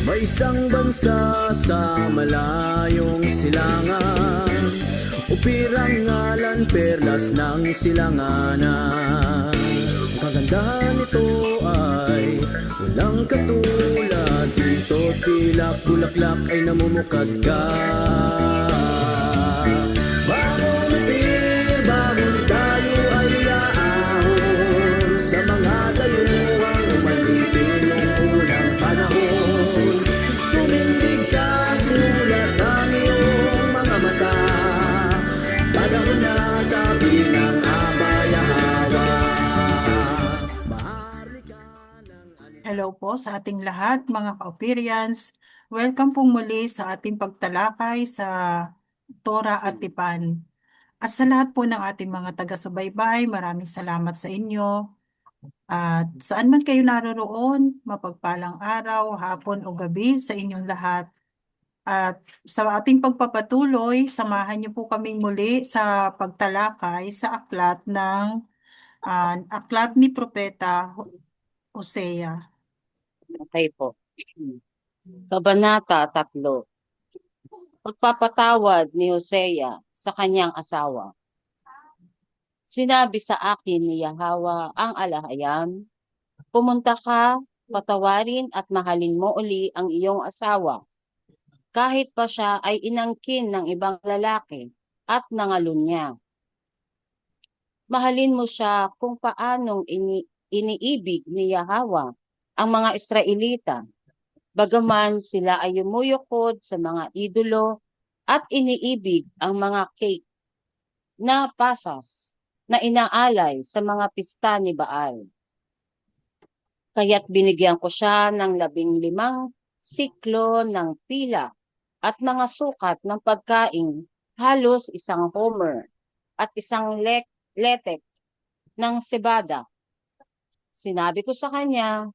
May isang bansa sa malayong silangan, upirang ngalan perlas ng silanganan. Kagandahan nito ay walang katulad, dito tila bulaklak ay namumukad ka. Bangon upir, bangon tayo ay aahon sa mga dayuhang umalipin noong unang panahon. Tumindig ka, gulat ang iyong mga mata, panahon na sabi ng Abay-Hawa. Maharlika ng Hello po sa ating lahat, mga ka-Operians. Welcome pong muli sa ating pagtalakay sa Torah at Tipan. At sa lahat po ng ating mga taga-subaybay, maraming salamat sa inyo. At saan man kayo naroroon, mapagpalang araw, hapon o gabi sa inyong lahat. At sa ating pagpapatuloy, samahan niyo po kaming muli sa pagtalakay sa aklat ni Propeta Hosea. Okay po. Kabanata 3. Pagpapatawad ni Hosea sa kanyang asawa. Sinabi sa akin ni Yahweh ang Alahayam, pumunta ka, patawarin at mahalin mo uli ang iyong asawa, kahit pa siya ay inangkin ng ibang lalaki at nangalun niya. Mahalin mo siya kung paanong iniibig ni Yahweh ang mga Israelita, bagaman sila ay yumuyukod sa mga idolo at iniibig ang mga cake na pasas na inaalay sa mga pista ni Baal. Kaya't binigyan ko siya ng 15 siklo ng pila at mga sukat ng pagkain, halos 1 homer at 1 letek ng sebada. Sinabi ko sa kanya,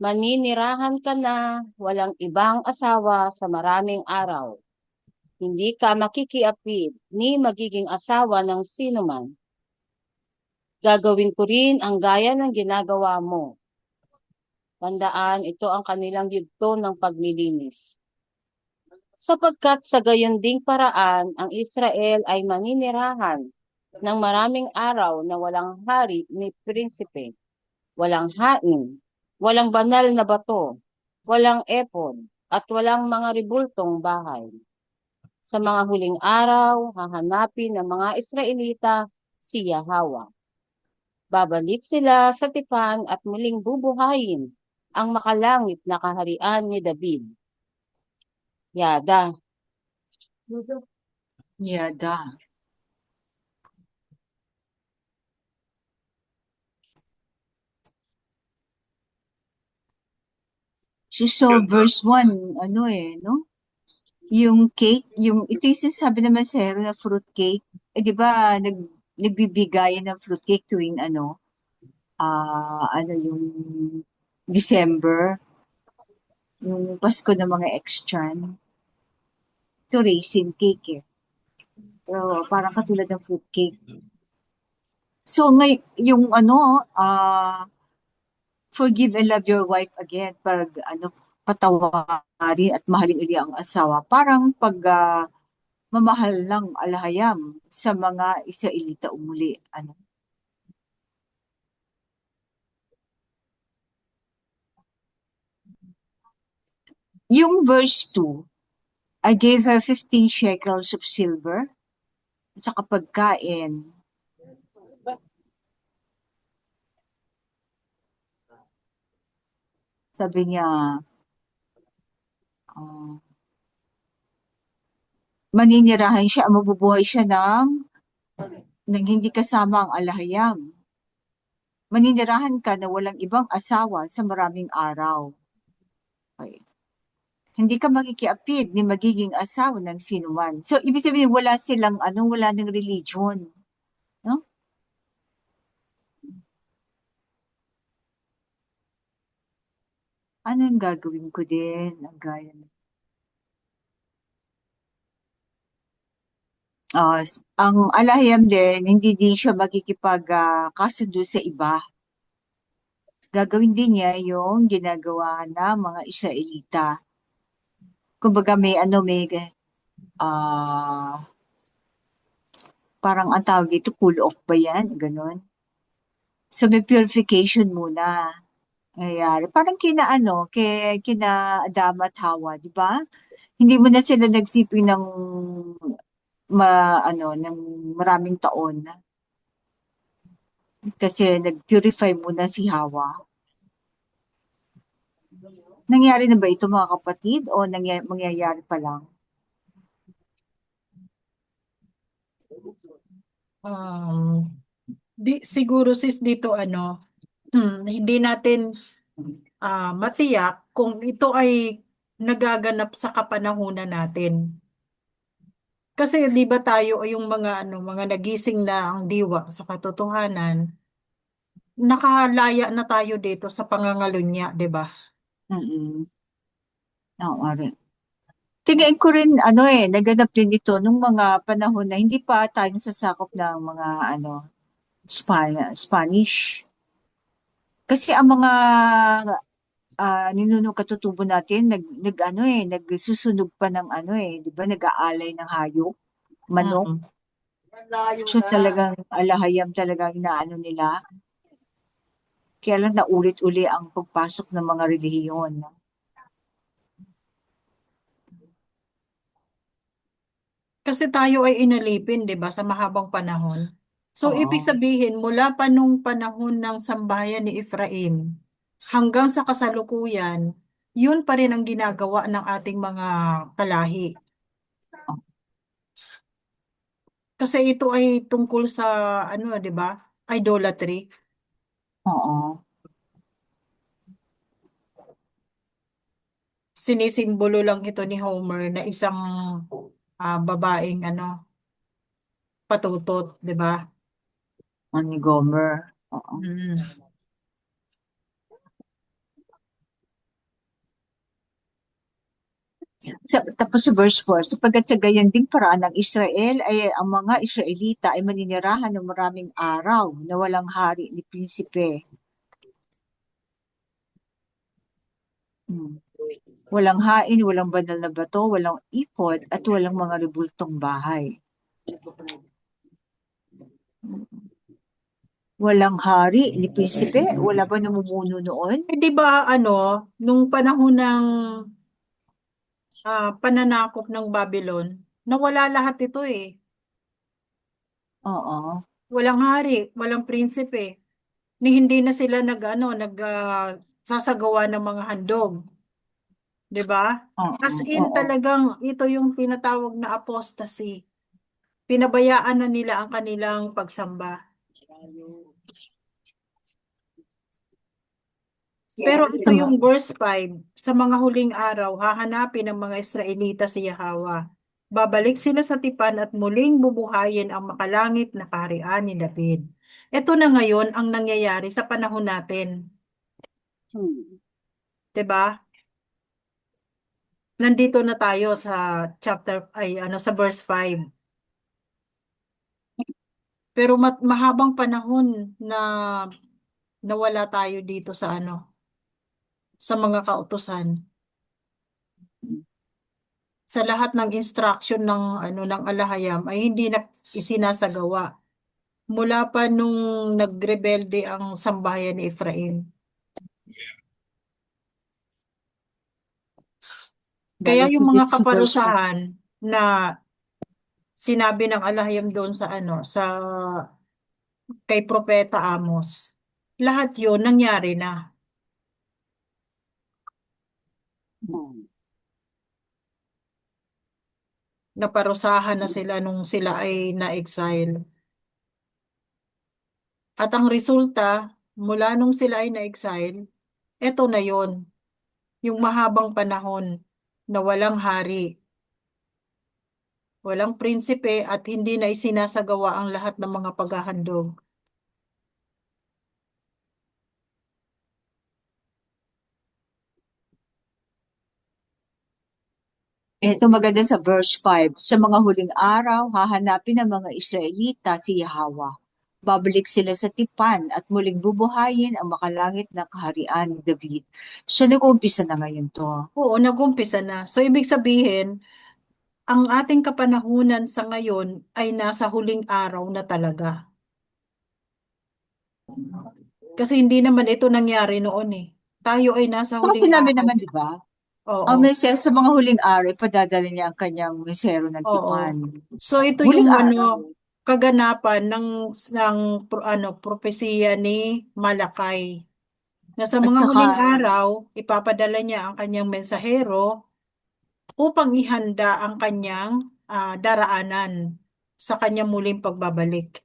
maninirahan ka na walang ibang asawa sa maraming araw. Hindi ka makikiapid ni magiging asawa ng sinuman. Gagawin ko rin ang gaya ng ginagawa mo. Tandaan, ito ang kanilang yugto ng paglilinis. Sapagkat sa gayon ding paraan, ang Israel ay maninirahan ng maraming araw na walang hari ni prinsipe, walang hain, walang banal na bato, walang epon, at walang mga ribultong bahay. Sa mga huling araw, hahanapin ng mga Israelita si Yahweh. Babalik sila sa Tipan at muling bubuhayin ang makalangit na kaharian ni David. Yada. Yada. So, verse 1, no? Yung cake, ito yung sinasabi naman sa na fruit cake. Di ba, nagbibigayan ng fruit cake tuwing yung December, yung Pasko ng mga extran. Ito raisin cake eh. Pero parang katulad ng fruit cake. So, yung forgive and love your wife again, pag patawarin at mahalin uli ang asawa. Parang pag mamahal ng alahayam sa mga Israelita umuli. Yung verse 2, I gave her 15 shekels of silver at saka pagkain. Sabi niya, maninirahan siya, mabubuhay siya ng hindi kasama ang alahayam. Maninirahan ka na walang ibang asawa sa maraming araw. Okay. Hindi ka makikiapid ni magiging asawa ng sinuman. So, ibig sabihin, wala silang, wala ng religion. No? Anong gagawin ko din? Ang gaya. Ang alahiyam din, hindi din siya kasundo sa iba. Gagawin din niya yung ginagawa ng mga Israelita. Kumbaga ah, parang ang tawag dito, cool off ba yan? Ganon. So may purification muna. Nangyayari. Parang kina Adam at Hawa, di ba? Hindi mo na sila nagsiping ng ng maraming taon kasi nag-purify muna si Hawa. Nangyari na ba ito mga kapatid o mangyayari pa lang? Um, siguro sis dito hindi natin matiyak kung ito ay nagaganap sa kapanahunan natin. Kasi 'di ba tayo ay yung mga nagising na ang diwa sa katotohanan, nakalaya na tayo dito sa pangangalunya, 'di ba? Mm-mm. Oo, rin. Tingin ko rin, naganap din ito nung mga panahon na hindi pa tayo nasasakop ng mga, Spanish. Kasi ang mga ninunong katutubo natin, nagsusunog pa ng di ba, nag-aalay ng hayop, manok. Mm. So talagang alahayam talagang inaano nila. Kaya lang naulit-uli ang pagpasok ng mga relihiyon. No? Kasi tayo ay inalipin, 'di ba, sa mahabang panahon. So ibig Oo. sabihin mula pa nung panahon ng sambahayan ni Efraim hanggang sa kasalukuyan, yun pa rin ang ginagawa ng ating mga kalahi. Kasi ito ay tungkol sa 'di ba? Idolatry. Oo. Sinisimbolo lang ito ni Homer na isang babaeng patutot, 'di ba? Ni Gomer. Oo. Mm. Tapos sa verse 4, sapagkat sa gayon ding paraan ng Israel ay ang mga Israelita ay maninirahan ng maraming araw na walang hari ni prinsipe. Hmm. Walang hain, walang banal na bato, walang ipod, at walang mga rebultong bahay. Walang hari ni prinsipe? Wala ba namumuno noon? Di ba nung panahon ng pananakop ng Babylon, nawala lahat ito eh. Oo. Walang hari, walang prinsipe. Ni hindi na sila sasagawa ng mga handog. 'Di ba? Oo. As in Oo. talagang ito yung tinatawag na apostasy. Pinabayaan na nila ang kanilang pagsamba. Pero ito yung verse 5, sa mga huling araw, hahanapin ng mga Israelita si Yahweh. Babalik sila sa tipan at muling bubuhayin ang makalangit na kaharian ni David. Ito na ngayon ang nangyayari sa panahon natin. Hmm. 'Di ba? Nandito na tayo sa sa verse 5. Pero mahabang panahon na nawala tayo dito sa sa mga kautusan. Sa lahat ng instruction ng alahayam ay hindi na isinasagawa mula pa nung nagrebelde ang sambahayan ni Efraim. Kaya Bali, yung mga dito sa verse 4. kaparusahan na sinabi ng alahayam doon sa kay Propeta Amos, lahat yun nangyari na. Hmm. Naparusahan na sila nung sila ay na-exile. At ang resulta, mula nung sila ay na-exile, eto na yon, yung mahabang panahon na walang hari, walang prinsipe at hindi na isinasagawa ang lahat ng mga paghahandog. Ito maganda sa verse 5. Sa mga huling araw, hahanapin ng mga Israelita si Yahweh. Babalik sila sa tipan at muling bubuhayin ang makalangit na kaharian ni David. Siya nag-umpisa na ngayon to. Oo, nag-umpisa na. So, ibig sabihin, ang ating kapanahunan sa ngayon ay nasa huling araw na talaga. Kasi hindi naman ito nangyari noon eh. Tayo ay nasa Saka huling sinabi araw. naman, di ba? Ang Oo, Mesias sa mga huling araw, padadala niya ang kanyang mesero ng oo. tipan. So, ito Huling yung araw. kaganapan ng propesiya ni Malakay. Na sa At mga saka, huling araw, ipapadala niya ang kanyang mensahero upang ihanda ang kanyang daraanan sa kanyang muling pagbabalik.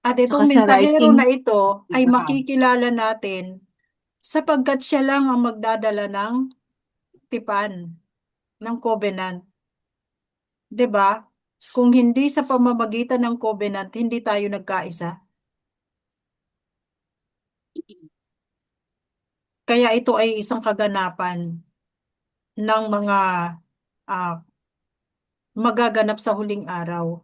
At saka itong sa mensahero writing na ito ay Abraham. makikilala natin sapagkat siya lang ang magdadala ng tipan, ng covenant. 'Di ba? Kung hindi sa pamamagitan ng covenant, hindi tayo nagkaisa. Kaya ito ay isang kaganapan ng mga ah, magaganap sa huling araw.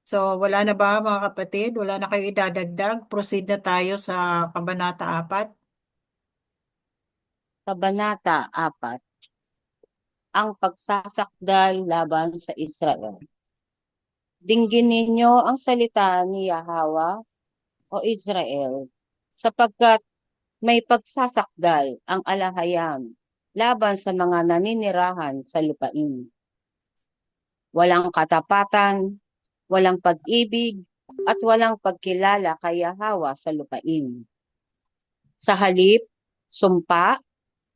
So, wala na ba mga kapatid? Wala na kayo idadagdag? Proceed na tayo sa Kabanata 4. Kabanata 4. Ang pagsasakdal laban sa Israel. Dinggin ninyo ang salita ni Yahweh o Israel, sapagkat may pagsasakdal ang alahayam laban sa mga naninirahan sa lupain. Walang katapatan, walang pag-ibig, at walang pagkilala kay Yahweh sa lupain. Sa halip, sumpa,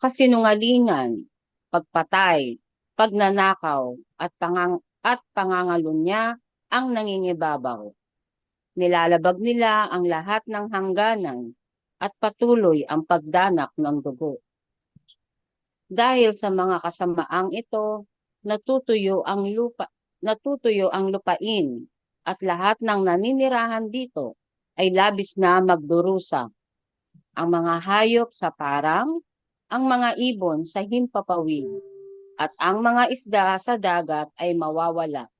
kasinungalingan, pagpatay, pagnanakaw, at pangangalunya ang nangingibabaw. Nilalabag nila ang lahat ng hangganan at patuloy ang pagdanak ng dugo. Dahil sa mga kasamaang ito, natutuyo ang lupain at lahat ng naninirahan dito ay labis na magdurusa. Ang mga hayop sa parang, ang mga ibon sa himpapawid, at ang mga isda sa dagat ay mawawala.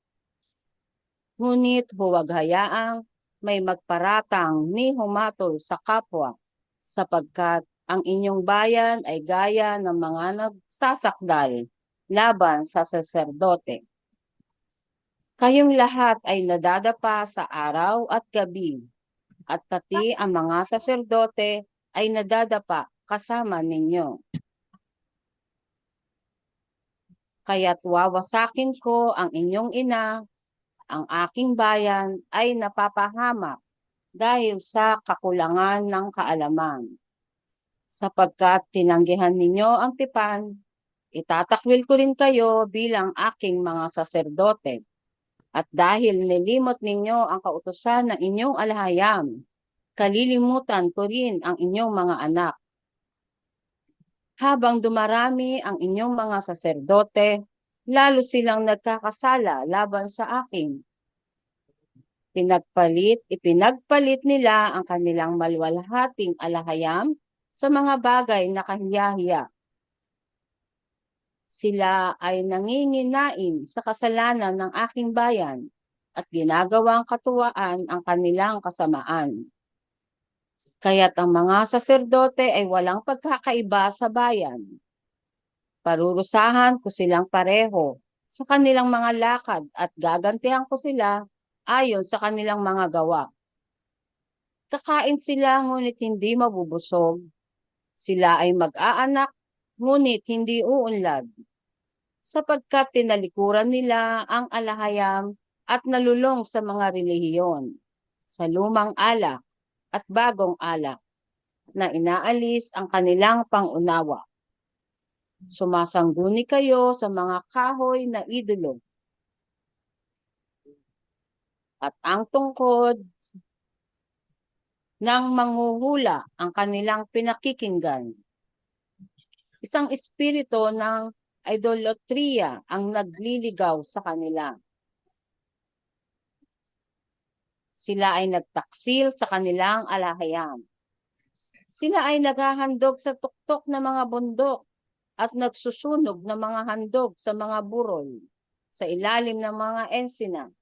Ngunit huwag hayaang may magparatang ni humatol sa kapwa, sapagkat ang inyong bayan ay gaya ng mga nagsasakdal laban sa saserdote. Kayong lahat ay nadadapa sa araw at gabi, at pati ang mga saserdote ay nadadapa kasama ninyo. Kaya't wawasakin ko ang inyong ina, ang aking bayan ay napapahamak dahil sa kakulangan ng kaalaman. Sapagkat tinanggihan ninyo ang tipan, itatakwil ko rin kayo bilang aking mga saserdote. At dahil nilimot ninyo ang kautusan ng inyong alahayam, kalilimutan ko rin ang inyong mga anak. Habang dumarami ang inyong mga saserdote, lalo silang nagkakasala laban sa akin. Ipinagpalit nila ang kanilang malwalhating alahayam sa mga bagay na kahiyahiya. Sila ay nanginginain sa kasalanan ng aking bayan at ginagawang katuwaan ang kanilang kasamaan. Kaya't ang mga saserdote ay walang pagkakaiba sa bayan. Parurusahan ko silang pareho sa kanilang mga lakad at gagantihan ko sila ayon sa kanilang mga gawa. Kakain sila ngunit hindi mabubusog. Sila ay mag-aanak ngunit hindi uunlad. Sapagkat tinalikuran nila ang alahayam at nalulong sa mga relihiyon, sa lumang alak at bagong alak, na inaalis ang kanilang pangunawa. Sumasangguni kayo sa mga kahoy na idolo, at ang tungkod ng manghuhula ang kanilang pinakikinggan. Isang espiritu ng idolatria ang nagliligaw sa kanila. Sila ay nagtaksil sa kanilang alahayam. Sila ay naghahandog sa tuktok ng mga bundok at nagsusunog ng mga handog sa mga burol, sa ilalim ng mga ensina,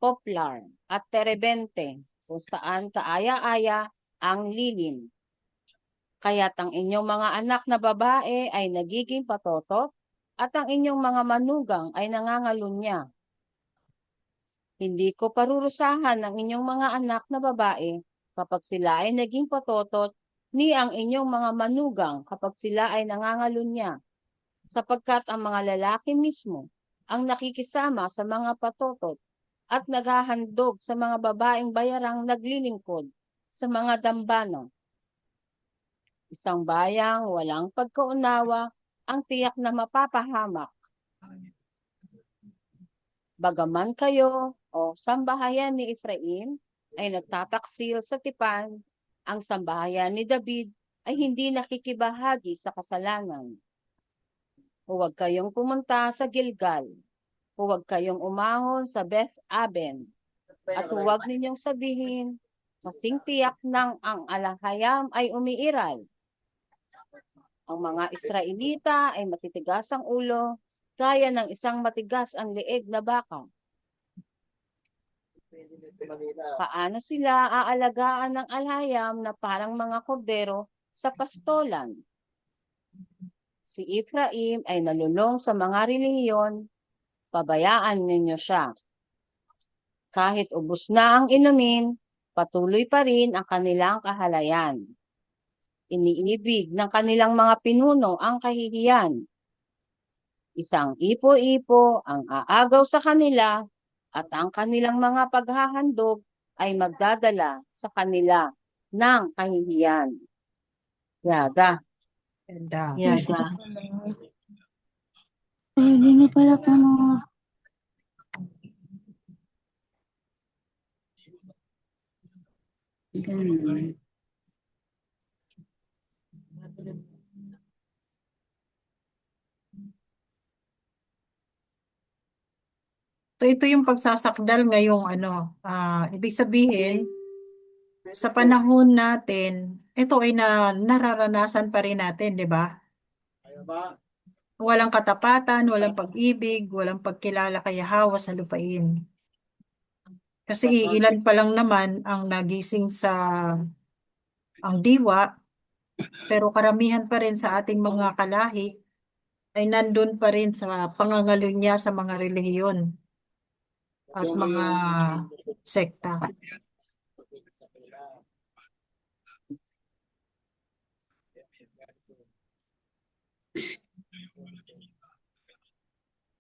poplar at terebente, kung saan kaaya-aya ang lilim. Kaya't ang inyong mga anak na babae ay nagiging patotot at ang inyong mga manugang ay nangangalunya. Hindi ko parurusahan ang inyong mga anak na babae kapag sila ay naging patotot, ni ang inyong mga manugang kapag sila ay nangangalunya, sapagkat ang mga lalaki mismo ang nakikisama sa mga patotot at naghahandog sa mga babaeng bayarang naglilingkod sa mga dambana. Isang bayang walang pagkaunawa ang tiyak na mapapahamak. Bagaman kayo o sambahayan ni Efraim ay nagtataksil sa tipan, ang sambahayan ni David ay hindi nakikibahagi sa kasalanan. Huwag kayong pumunta sa Gilgal. Huwag kayong umahon sa Beth-aben. At huwag ninyong sabihin, kasing tiyak ng ang alahayam ay umiiral. Ang mga Israelita ay matitigas ang ulo, gaya ng isang matigas ang leeg na baka. Paano sila aalagaan ng alahayam na parang mga kordero sa pastolan? Si Efraim ay nalulong sa mga relihiyon, pabayaan ninyo siya. Kahit ubos na ang inumin, patuloy pa rin ang kanilang kahalayan. Iniibig ng kanilang mga pinuno ang kahihiyan. Isang ipo-ipo ang aagaw sa kanila at ang kanilang mga paghahandog ay magdadala sa kanila ng kahihiyan. Yada. Ganda. Yada. Pwede niyo pala tanong. Ganun. So ito yung pagsasakdal ngayong ibig sabihin, sa panahon natin, ito ay nararanasan pa rin natin, di ba? Walang katapatan, walang pag-ibig, walang pagkilala kay Yahweh sa lupain. Kasi ilan pa lang naman ang nagising sa ang diwa, pero karamihan pa rin sa ating mga kalahi ay nandun pa rin sa pangangalunya sa mga relihiyon at mga sekta.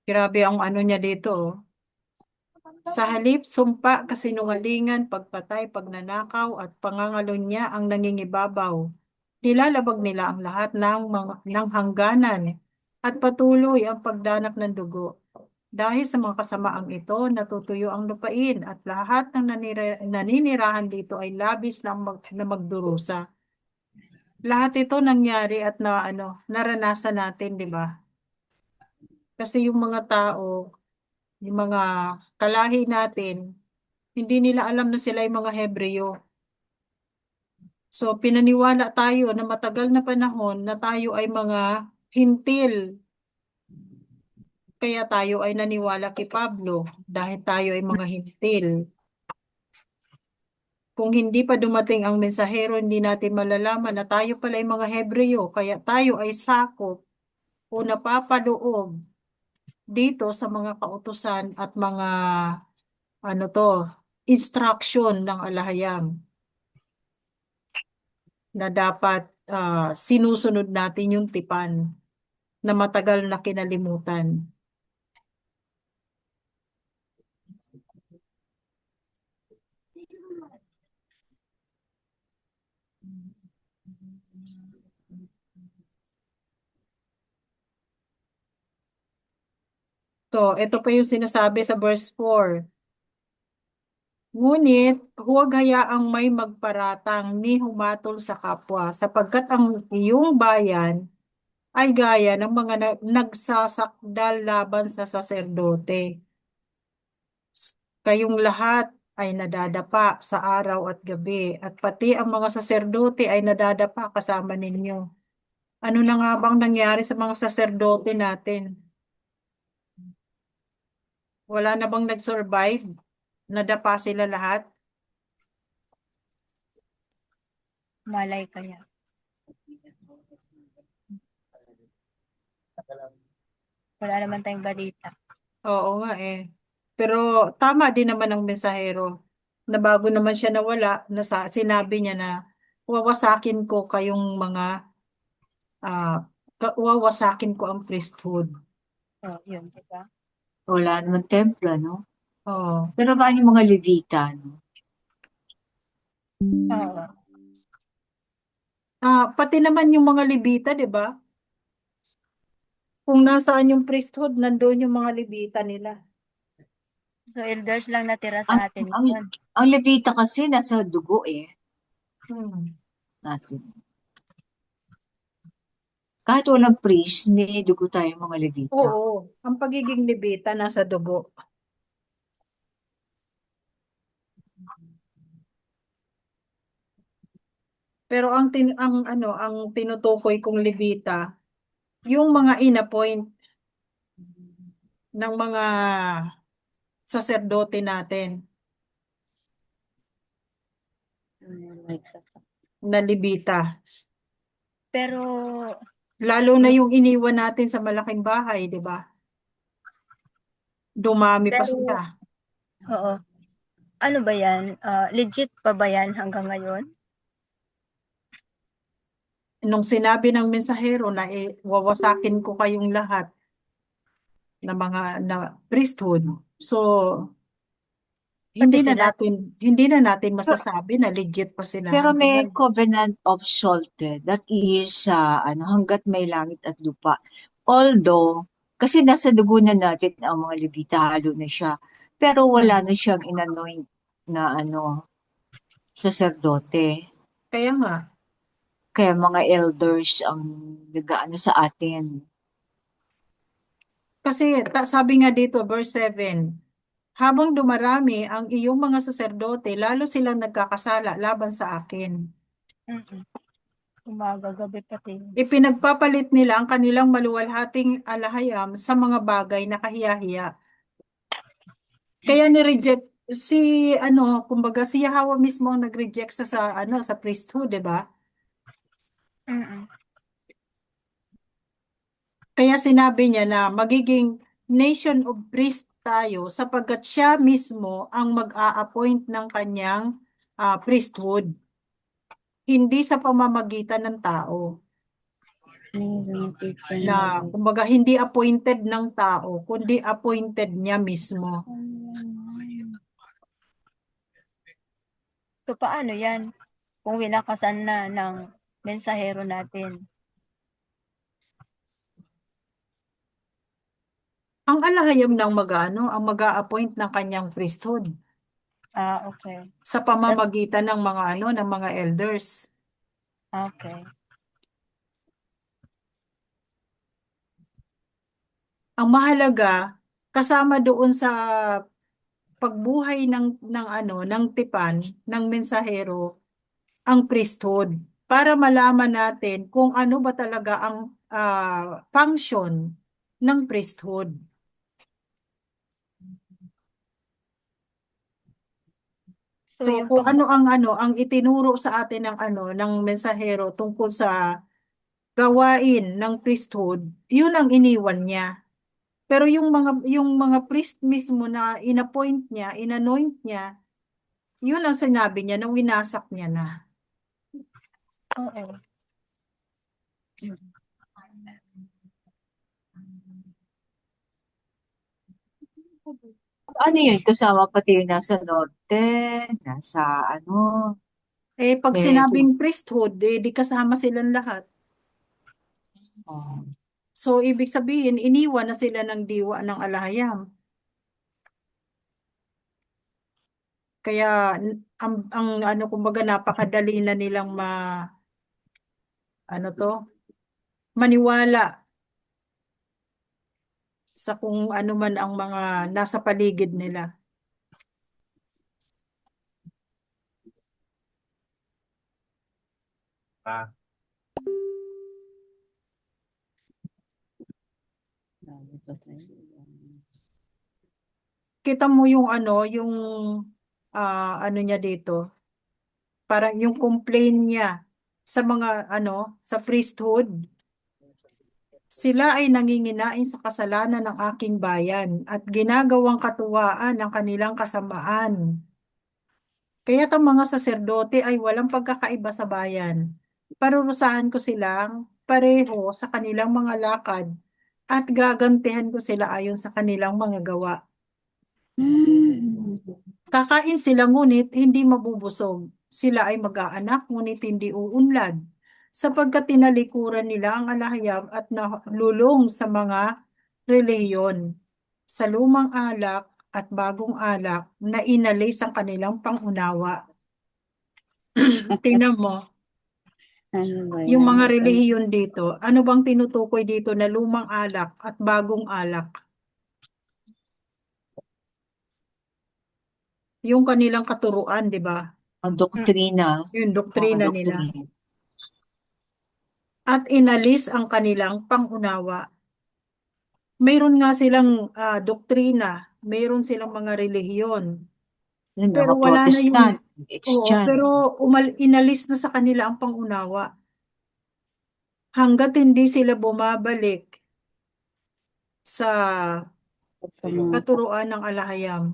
Grabe ang ano niya dito. Oh. Sa halip, sumpa, kasinungalingan, pagpatay, pagnanakaw, at pangangalunya ang nangingibabaw. Nilalabag nila ang lahat ng hangganan at patuloy ang pagdanak ng dugo. Dahil sa mga kasamaang ito, natutuyo ang lupain at lahat ng naninirahan dito ay labis na magdurusa. Lahat ito nangyari at naranasan natin, di ba? Kasi yung mga tao, yung mga kalahi natin, hindi nila alam na sila ay mga Hebreo. So, pinaniwala tayo na matagal na panahon na tayo ay mga hintil. Kaya tayo ay naniwala kay Pablo dahil tayo ay mga hintil. Kung hindi pa dumating ang mensahero, hindi natin malalaman na tayo pala ay mga Hebreo. Kaya tayo ay sakop o napapaloob dito sa mga kautusan at mga instruction ng alahayam na dapat sinusunod natin yung tipan na matagal na kinalimutan. So, ito pa yung sinasabi sa verse 4. Ngunit, huwag hayaang may magparatang ni humatol sa kapwa, sapagkat ang iyong bayan ay gaya ng mga nagsasakdal laban sa saserdote. Kayong lahat ay nadadapa sa araw at gabi, at pati ang mga saserdote ay nadadapa kasama ninyo. Ano na nga bang nangyari sa mga saserdote natin? Wala na bang nag-survive? Nadapa sila lahat? Malay kaya. Wala naman tayong balita. Oo nga eh. Pero tama din naman ang mensahero na bago naman siya nawala, sinabi niya na wawasakin ko kayong mga wawasakin ko ang priesthood. Oh, yun, di ba? Wala naman templo, no? Oo. Pero paano yung mga Levita, no? Oo. Pati naman yung mga Levita, di ba? Kung nasaan yung priesthood, nandoon yung mga Levita nila. So, elders lang natira Ang, sa atin ang, yun. ang Levita kasi nasa dugo natin. Kahit walang priest, may dugo tayo mga Levita. Oo, ang pagiging Levita nasa dugo. Pero ang tinutukoy kong Levita, yung mga inappoint ng mga saserdote natin na Levita. Pero, Lalo na yung iniwan natin sa malaking bahay, di ba? Dumami pa pero, sila. oo. Ano ba yan? Legit pa ba yan hanggang ngayon? Nung sinabi ng mensahero na wawasakin ko kayong lahat na mga priesthood. So, Pati sila. hindi na natin masasabi na legit pa sila Pero hanggang may ngayon. covenant of salted. That is, hanggat may langit at lupa. Although, kasi nasa dugo na natin ang mga Levita, halo na siya. Pero wala na siyang inanoint na saserdote. Kaya nga, Kaya mga elders ang nag-ano sa atin. kasi sabi nga dito, verse 7, habang dumarami ang iyong mga saserdote, lalo silang nagkakasala laban sa akin. Umaga, gabi pati. Ipinagpapalit nila ang kanilang maluwalhating alahayam sa mga bagay na kahiyahiya. Kaya ni-reject kumbaga si Yahweh mismo ang nag-reject sa priesthood, 'di ba? Kaya sinabi niya na magiging nation of priests tayo sapagkat siya mismo ang mag-a-appoint ng kanyang priesthood, hindi sa pamamagitan ng tao. Na kumbaga hindi appointed ng tao, kundi appointed niya mismo. So, paano yan? Kung winakasan na ng mensahero natin. Ang alahayam ng ang mag-a-appoint ng kanyang priesthood Okay. sa pamamagitan ng ng mga elders. Okay. Ang mahalaga kasama doon sa pagbuhay ng tipan ng mensahero ang priesthood para malaman natin kung ano ba talaga ang function ng priesthood. So yung kung ang itinuro sa atin ng mensahero tungkol sa gawain ng priesthood, yun ang iniwan niya. Pero yung mga priest mismo na inappoint niya, inanoint niya, yun ang sinabi niya nung winasak niya na. Oo. Ano yun? Kasama pati yung nasa norte, nasa Pag may sinabing priesthood, di kasama silang lahat. So, ibig sabihin, iniwan na sila ng diwa ng alahayam. Kaya, kumbaga, napakadali na nilang maniwala sa kung ano man ang mga nasa paligid nila. Kita mo yung ano, yung ano niya dito, parang yung complaint niya sa mga ano, sa priesthood. Sila ay nanginginain sa kasalanan ng aking bayan at ginagawang katuwaan ng kanilang kasamaan. Kaya itong mga saserdote ay walang pagkakaiba sa bayan. Parurusahan ko silang pareho sa kanilang mga lakad at gagantihan ko sila ayon sa kanilang mga gawa. Kakain sila ngunit hindi mabubusog. Sila ay mag-aanak ngunit hindi uunlad. Sapagkat tinalikuran nila ang alahayab at nalulong sa mga relihiyon. Sa lumang alak at bagong alak na inalis ang kanilang pangunawa. Tingnan mo, Ano ba yung yan? mga relihiyon dito, ano bang tinutukoy dito na lumang alak at bagong alak? Yung kanilang katuruan, di ba? Ang doktrina. Yung Mga doktrina nila. doktrina. At inalis ang kanilang pangunawa. Mayroon nga silang doktrina, mayroon silang mga relihiyon, Yung pero mga wala na Protestant, yung, ex-dyan. pero inalis na sa kanila ang pangunawa. Hanggat hindi sila bumabalik sa Sa mga katuruan ng alahayam,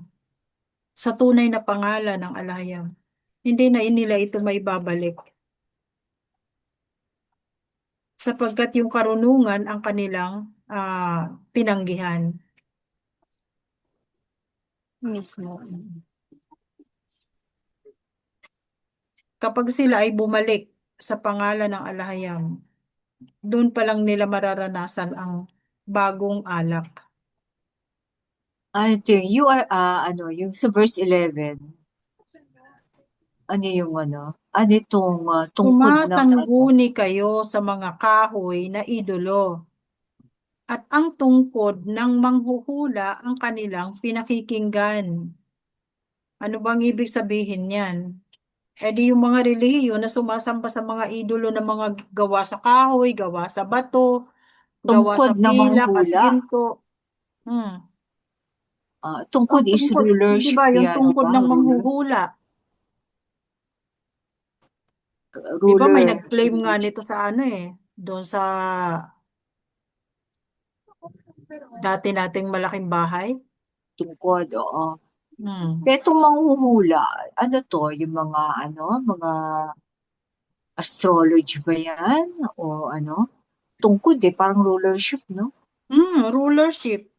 sa tunay na pangalan ng alahayam, hindi na nila ito maibabalik. Sapagkat yung karunungan ang kanilang tinanggihan. Mismo. Kapag sila ay bumalik sa pangalan ng alahayam, doon pa lang nila mararanasan ang bagong alak. Ito yung, yung sa verse 11, ano yung ano itong tungkod ng, Sumasangguni kayo sa mga kahoy na idolo, at ang tungkod ng manghuhula ang kanilang pinakikinggan. Ano bang ibig sabihin yan? E di yung mga relihiyon na sumasamba sa mga idolo na mga gawa sa kahoy, gawa sa bato, gawa tungkod sa ng pilak at manghula. ginto. Tungkod Ang is tungkod, di rulership ba, yung yan, tungkod ba? ng Ruler. manghuhula. Di ba may nag-claim nga nito sa ano doon sa dati nating malaking bahay. Tungkod, oo. Hmm. Kaya itong manghuhula, ano to, yung mga mga astrology ba yan? O Tungkod parang rulership, no? Rulership.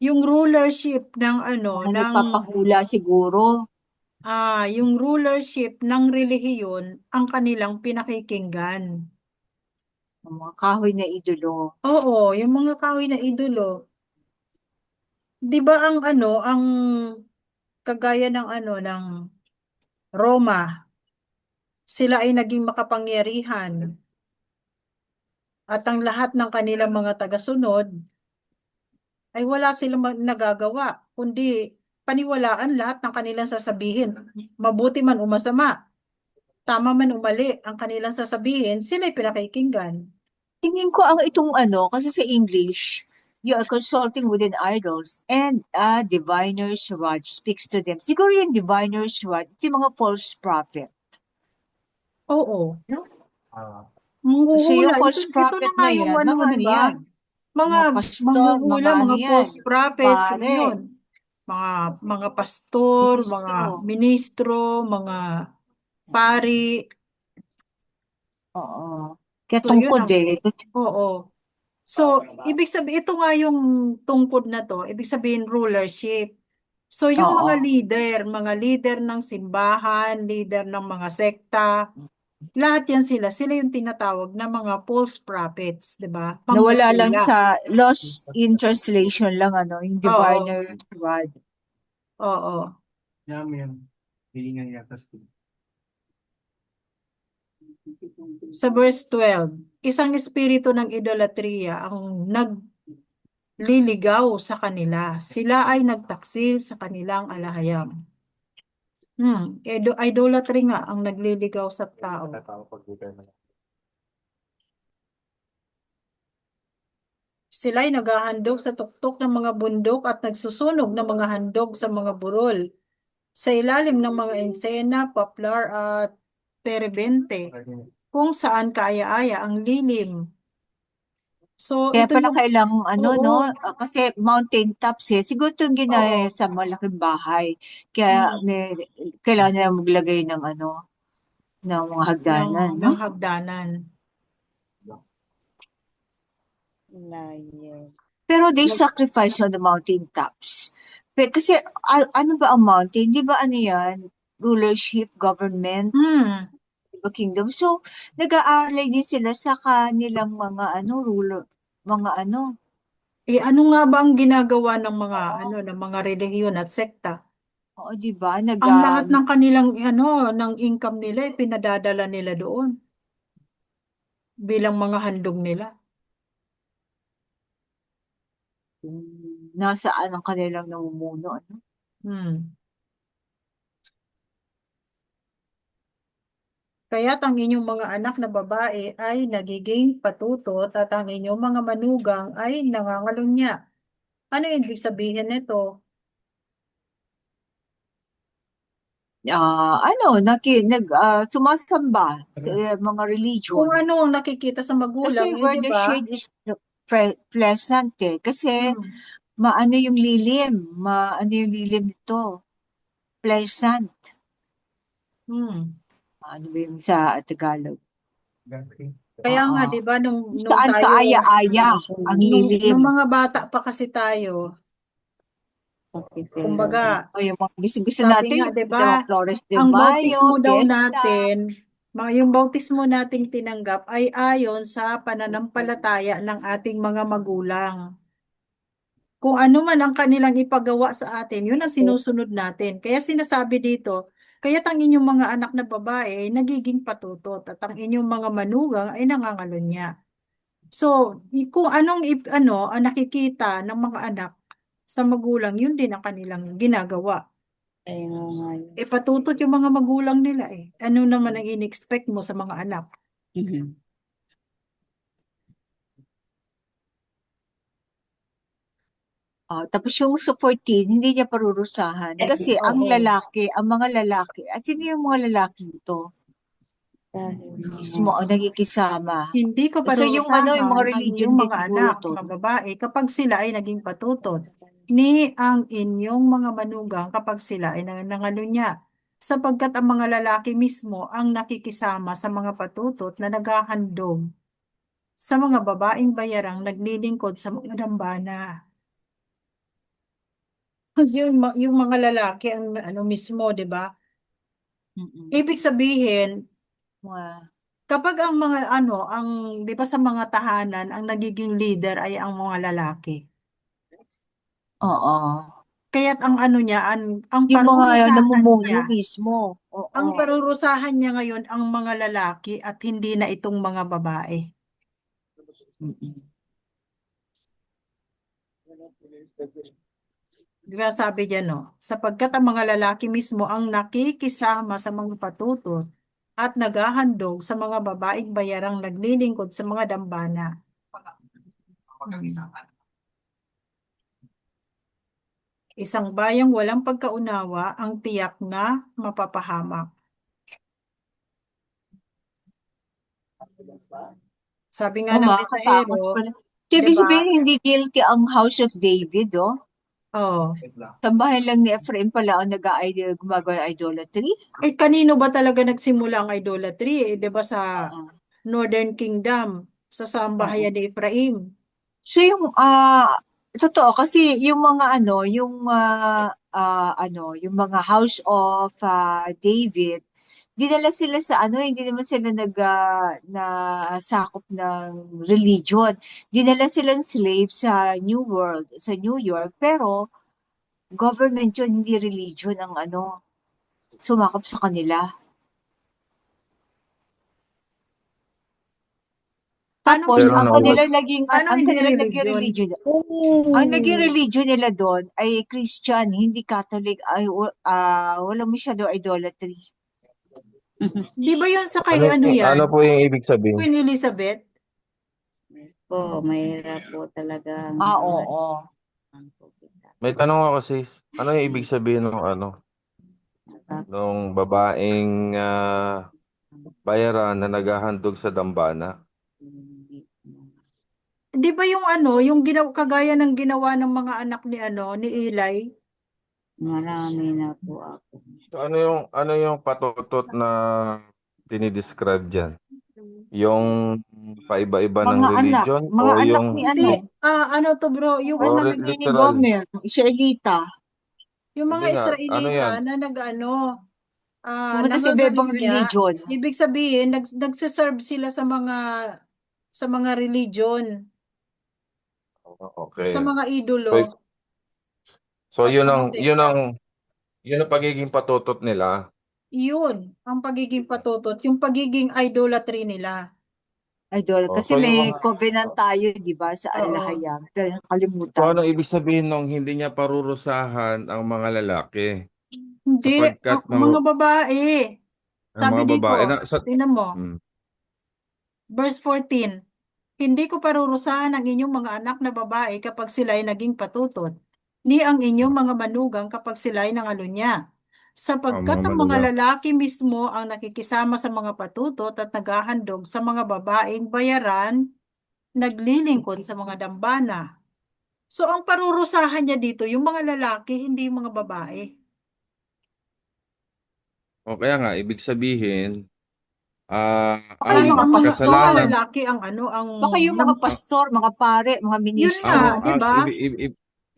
Yung rulership ng Mga nagpapahula siguro. yung rulership ng relihiyon ang kanilang pinakikinggan. Ang mga kahoy na idolo. Oo, yung mga kahoy na idolo. 'Di ba ang kagaya ng ng Roma, sila ay naging makapangyarihan at ang lahat ng kanilang mga tagasunod ay wala silang nagagawa kundi paniwalaan lahat ng kanilang sasabihin, mabuti man o masama, tama man o mali ang kanilang sasabihin, sila ay pinakikinggan. Tingin ko ang itong kasi sa English, you are consulting within idols and a diviner's rod speaks to them. Siguro yung diviner's rod, ito yung mga false prophet. Oo. So Manghuhula. yung false Ito na prophet nga na yung yan, mga di ba? yan? Mga Mga pastor, manghuhula, mga mga yan? false prophets, Pare, yun. Mga pastor, mga ministro. ministro, mga pari. Oo. Kaya So, yun tungkod ang, eh. oo. So, ibig sabihin, ito nga yung tungkod na to, ibig sabihin rulership. So, yung Oo. mga leader ng simbahan, leader ng mga sekta, lahat yan sila yung tinatawag na mga false prophets, di ba? Nawala lang Manghuhula. sa lost in translation lang yung Oo. diviner's rod. Oo. Sa verse 12, isang espiritu ng idolatriya ang nagliligaw sa kanila. Sila ay nagtaksil sa kanilang alahayam. Idolatry nga ang nagliligaw sa tao. Sila'y naghahandog sa tuktok ng mga bundok at nagsusunog ng mga handog sa mga burol. Sa ilalim ng mga ensena, poplar at terebente, kung saan kaaya-aya ang lilim. So, Kaya ito pala yung, kailangang no? oo, Kasi mountain tops Siguro ito yung ginaya oo, sa malaking bahay. Kaya kailangan nila maglagay ng ng mga hagdanan, no? ng hagdanan. Liar. Pero they sacrifice on the mountain tops. Kasi ano ba ang mountain? Di ba ano yan? Rulership, government, di ba kingdom? So, nag-aalay din sila sa kanilang mga ruler, mga Ano nga ba ang ginagawa ng mga ng mga relihiyon at sekta? oo, di ba? Ang lahat ng kanilang ng income nila pinadadala nila doon bilang mga handog nila. Nasaan ang kanilang namumuno, ano? Kaya't ang inyong mga anak na babae ay nagiging patutot at ang inyong mga manugang ay nangangalunya. Ano yung ibig sabihin nito? Sumasamba sa mga religion. Kung ano ang nakikita sa magulang, Kasi where di the ba? shade is pleasant Kasi maano yung lilim, nito. Pleasant. Ano ba yung sa Tagalog? Kaya nga, Oo. di ba, nung Saan tayo, kaaya-aya ang lilim. nung mga bata pa kasi tayo, kumbaga, O yung mga gusto sabi natin, nga, yung di mga ba, Flores de ang Mayo, bautismo daw Fiesta. natin, yung bautismo nating tinanggap ay ayon sa pananampalataya ng ating mga magulang. Kung ano man ang kanilang ipagawa sa atin, yun ang sinusunod natin. Kaya sinasabi dito, kaya't ang inyong mga anak na babae ay nagiging patutot at ang inyong mga manugang ay nangangalunya. So, kung ang nakikita ng mga anak sa magulang, yun din ang kanilang ginagawa. Patutot yung mga magulang nila Ano naman ang in-expect mo sa mga anak? Tapos yung sa 14, hindi niya parurusahan. Kasi ang mga lalaki, at sino yung mga lalaki ito? Mismo ang nagkikisama. Hindi ko So yung parurusahan yung mga ang religion inyong din mga siguro anak to. na babae kapag sila ay naging patutot ni ang inyong mga manugang kapag sila ay nangangalunya. Sapagkat ang mga lalaki mismo ang nakikisama sa mga patutot na naghahandog sa mga babaeng bayarang naglilingkod sa mga dambana. Kasi yung mga lalaki ang mismo, di ba? Ibig sabihin, kapag ang mga di ba sa mga tahanan, ang nagiging leader ay ang mga lalaki. Oo. Kaya't ang niya, ang Yung mga parurusahan namumuno niya, mismo. Oo. ang parurusahan niya ngayon ang mga lalaki at hindi na itong mga babae. Di ba sabi niya, sapagkat ang mga lalaki mismo ang nakikisama sa mga patutot at naghahandog sa mga babaeng bayarang naglilingkod sa mga dambana. Isang bayang walang pagkaunawa ang tiyak na mapapahamak. Sabi nga ng Makakatakot Bisaero, pala. Ibig sabihin, hindi guilty ang House of David, Tambahan lang ni Ephraim pala ang gumagawa ng idolatry. Kanino ba talaga nagsimula ang idolatry? Di ba sa Northern Kingdom, sa sambahayan ni Ephraim? So yung totoo kasi yung mga yung mga House of David, dinala sila sa hindi naman sila sakop ng religion. Dinala silang slaves sa New World, sa New York, pero government yun, hindi religion ang sumakop sa kanila. Paano Tapos, Pero ang nawala. kanilang naging, Paano ang hindi kanilang naging religion? religion, ang naging religion nila doon ay Christian, hindi Catholic, ay walang masyado idolatry. Di ba yun sa kay Ano yan? po yung ibig sabihin? Queen Elizabeth? Po, mahirap po talaga ang Oo. May tanong ako, sis. Ano yung ibig sabihin ng nung babaeng bayaran na naghahandog sa dambana? Di ba yung yung kagaya ng ginawa ng mga anak ni Eli? Marami na po ako. So ano yung patutot na dinidescribe diyan? Yung paiba-iba ng Mga religion mga o anak yung ni Hindi, ano to bro, yung o mga ni literal? Gomer, Israelita. yung mga Hindi nga, ano Israelita yan? na Pumunta sa iba-ibang nangagalunya, religion. ibig sabihin nagse-serve sila sa mga religion, Okay. sa mga So, idolo so at yun mga ang sekta. pagiging patutot nila. Yun ang pagiging patutot, yung pagiging idolatry nila. Idol. Oh, Kasi so yung may mga covenant tayo, di ba, sa Oo. Al-Hayam. Pero so nakalimutan. ano ibig sabihin nung hindi niya parurusahan ang mga lalaki Hindi, sapagkat mga babae. ang Sabi mga dito, babae tingnan mo, Mm. verse 14. Hindi ko parurusahan ang inyong mga anak na babae kapag sila ay naging patutot, ni ang inyong mga manugang kapag sila ay nangalunya. Sapagkat mga ang mga manugang. lalaki mismo ang nakikisama sa mga patutot at naghahandog sa mga babaeng bayaran, naglilingkod sa mga dambana. So ang parurusahan niya dito, yung mga lalaki, hindi yung mga babae. O kaya nga ibig sabihin Baka Dahil yung mga ang mga kasalanan lalaki ang Baka yung mga pastor, mga pare, mga yun ministro. nga, di ba?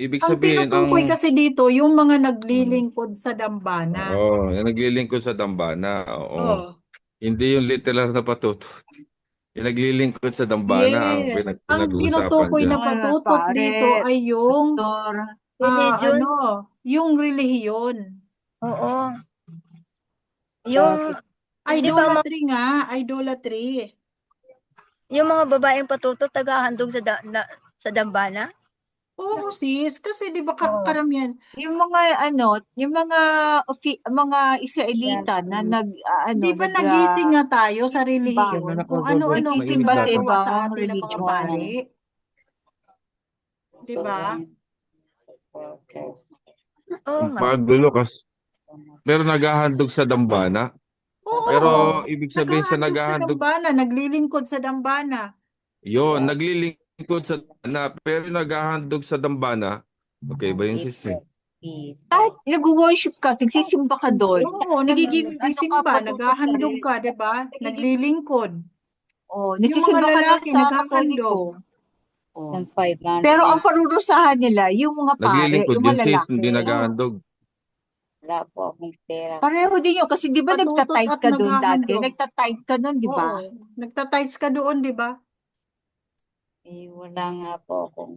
ibig Ang sabihin tinutukoy kasi dito, yung mga Mm. naglilingkod sa dambana. yung naglilingkod sa dambana. Oo. Oh, Hindi yung literal na patutot. Yung naglilingkod sa dambana ang yes. Ang pinag-uusapan tinutukoy dyan. na patutot Pare, dito ay yung pastor. Religion. yung relihiyon. Oo. Yung, di ba Idolatry nga, idolatry. yung mga babaeng patutot tagahandog sa dambana? Oo, sis, kasi di ba Oo. karamihan, Yung mga Israelita na di ba nagising nga tayo sa May relihiyon kung ano-ano ang nagsisimba sa ginagawa sa ibang atin ng mga religion. pari. Di ba? Oo nga. Magulo kasi. Pero naghahandog sa dambana. Oo, Pero ibig sabihin sa naghahandog sa naghahandog, dambana, naglilingkod sa dambana. yun, naglilingkod sa dambana, pero naghahandog sa dambana. Okay ba yung system? Kahit nag-worship ka, nagsisimba ka doon, Oo, nagiging nagsisimba, patutot naghahandog rin. ka, di ba? Naglilingkod. Yung mga Nagsisimba ka doon lalaki sa naghahandog. Katoliko. Pero ang parurusahan nila, yung mga pare, Naglilingkod yung yun, mga sis, lalaki. hindi naghahandog. Wala po akong pera. Pareho din yun. Kasi di ba Patutot nagtatithe at ka doon dati? naghahandog. Nagtatithe ka doon, di ba? Oo, nagtatights ka doon, di ba? Wala nga po akong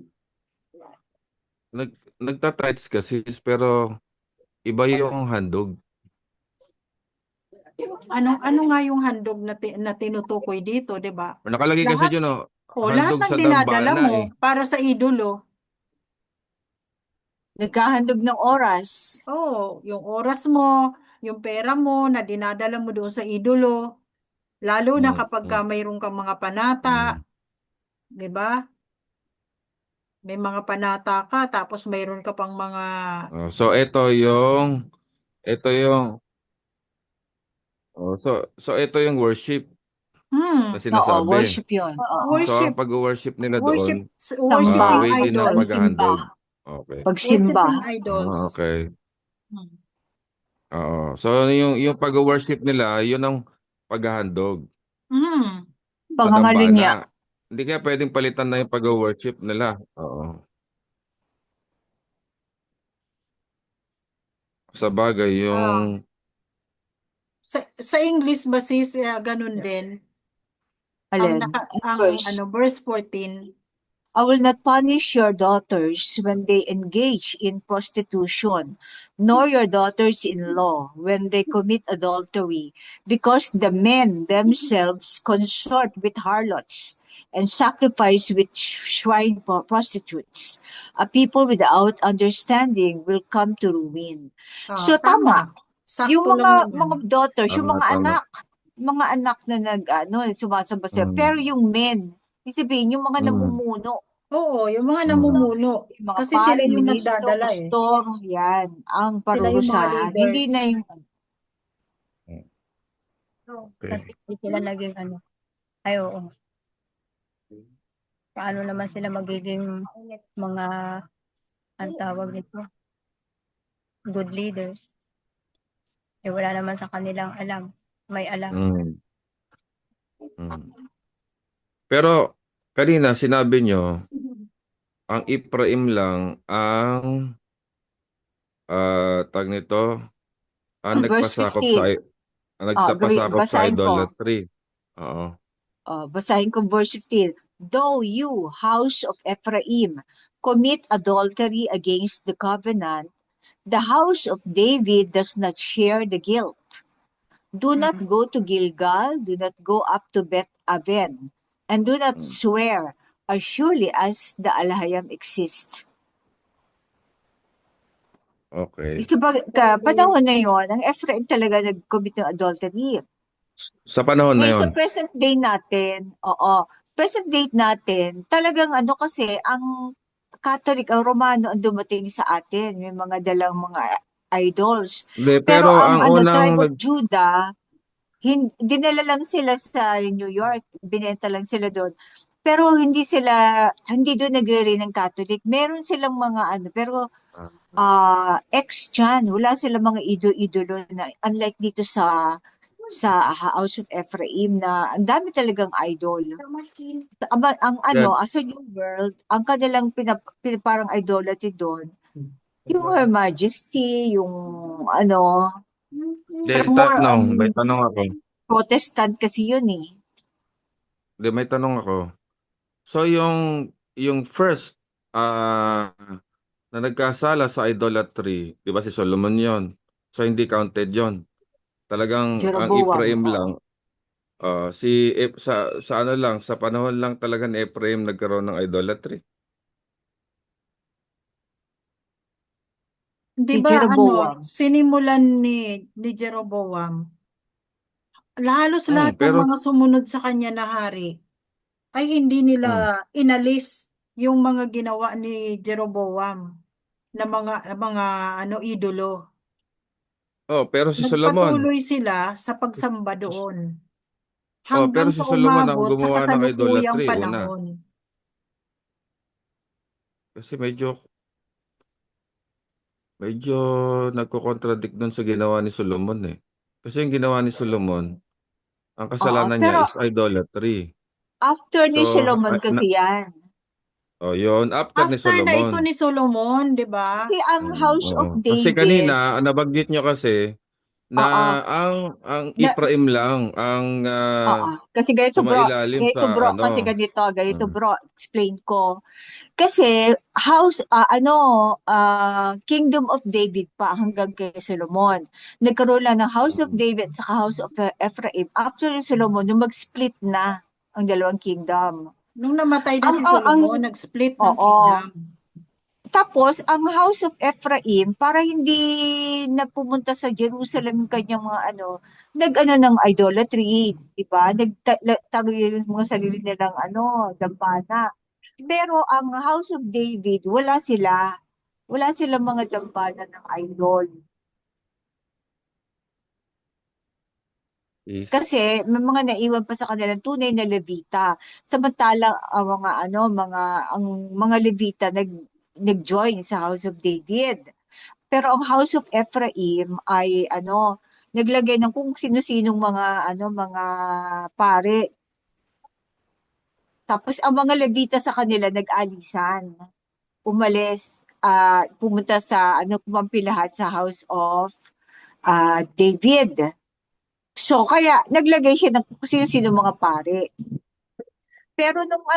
Nagtatights ka, sis, pero iba yung handog. Ano nga yung handog na tinutukoy dito, di ba? Nakalagay kasi Lahat, dyan, lahat handog ng sa dinadala dambana mo para sa idolo. Nagkahandog ng oras. Oo, yung oras mo, yung pera mo na dinadala mo doon sa idolo. Lalo na kapag mayroon kang mga panata, di ba? May mga panata ka, tapos mayroon ka pang mga... So ito yung ito yung worship na Oo, sinasabi. worship yun. So ang Worship, pag-worship nila doon, worshiping way din ng idols. paghahandog. Okay. Pagsimba. Worshiping idols. Okay. Hmm. Oo. So yung pag-worship nila, yun ang paghahandog Hmm. sa Pangangalunya. dambana. Hindi kaya pwedeng palitan na yung pag-worship nila. Oo. Sa bagay, yung Sa English ba sis, ganun din? Alin? Verse 14. I will not punish your daughters when they engage in prostitution, nor your daughters-in-law when they commit adultery, because the men themselves consort with harlots, and sacrifice with shrine prostitutes. A people without understanding will come to ruin. So tama, yung Sakto lang mga naman. daughters, yung Tama, tama. mga anak na sumasamba sila. Mm. Pero yung men, ibig sabihin, yung mga Mm. namumuno, Oo, yung mga Mm. namumuno. yung mga Kasi sila pare, yung ministro, nagdadala eh. pastor, yan, ang Sila yung mga parurusahan. Hindi leaders. na yung, Okay. Kasi hindi sila naging ay oo. Paano naman sila magiging mga, ang tawag nito, good leaders? Eh wala naman sa kanilang alam. May alam. Mm. Mm. Pero kanina sinabi nyo, ang Ephraim lang ang tag nito, ang verse nagpasakop 15. nagpasakop sa Basahin ko. idolatry. Oo. Basahin ko verse 15. Though you, house of Ephraim, commit adultery against the covenant, the house of David does not share the guilt. Do not go to Gilgal, do not go up to Beth Aven, and do not swear as surely as the Alahayam exist. Okay. Sa panahon na yon, ang Ephraim talaga nag-commit ng adultery. Sa panahon na Ngayon, sa yon. present day natin, present date natin, talagang kasi, ang Catholic, ang Romano ang dumating sa atin. May mga dalang mga idols. Hindi, Pero pero ang ang unang tribe of Judah, dinala lang sila sa New York, binenta lang sila doon. Pero hindi doon nagre ng Catholic. Meron silang mga pero ex-Chan, wala silang mga idolo na, unlike dito sa House of Ephraim na ang dami talagang idol. As a New World, ang kanilang parang idolatry doon, yung Her Majesty, yung may tanong ako. Protestant kasi yun eh. Hindi, may tanong ako. So yung first na nagkasala sa idolatry, di ba si Solomon yon? So hindi counted yon. Talagang ang Jeroboam, Ephraim oo. lang. Sa panahon lang talaga ni Ephraim nagkaroon ng idolatry. Di Si ba Jeroboam. sinimulan ni Jeroboam, halos lahat ng pero mga sumunod sa kanya na hari ay hindi nila inalis yung mga ginawa ni Jeroboam na mga idolo. pero si Solomon. Nagpatuloy sila sa pagsamba doon pero hanggang si sa Solomon ang umabot sa gumawa ng kasalukuyang idolatry una. panahon. Kasi medyo nagko-contradict dun sa ginawa ni Solomon eh. Kasi yung ginawa ni Solomon, ang kasalanan niya Pero is idolatry. after ni So, Solomon kasi yan. yun, after ni After na ito Solomon. ni Solomon, di ba? Kasi ang House of Oo. Kasi David, kanina, nabanggit nyo kasi na oo, ang na, Ephraim lang ang kasi ganito sumailalim sa kasi ganito Mm. bro, explain ko. Kasi Kingdom of David pa hanggang kay Solomon. Nagkaroon lang ng House of David sa House of Ephraim after ni Solomon nung mag-split na ang dalawang kingdom. Nung namatay na Ang- si ang- Solomon, nag-split ng Oo. kingdom. Tapos, ang House of Ephraim, para hindi na pumunta sa Jerusalem yung kanyang mga ng idolatry, di ba? Nagtaroy yung mga sarili nilang dampana. Pero ang House of David, wala sila. Wala silang mga dampana ng idol. Kasi may mga naiwan pa sa kanilang tunay na Levita. Samantalang ang mga Levita nag-join sa House of David. Pero ang House of Ephraim ay naglagay ng kung sino-sinong mga pare. Tapos ang mga Levita sa kanila nag-alisan. Umalis, pumunta sa kumampi lahat sa House of David. So kaya naglagay siya ng kung sino-sino mga pare. Pero nung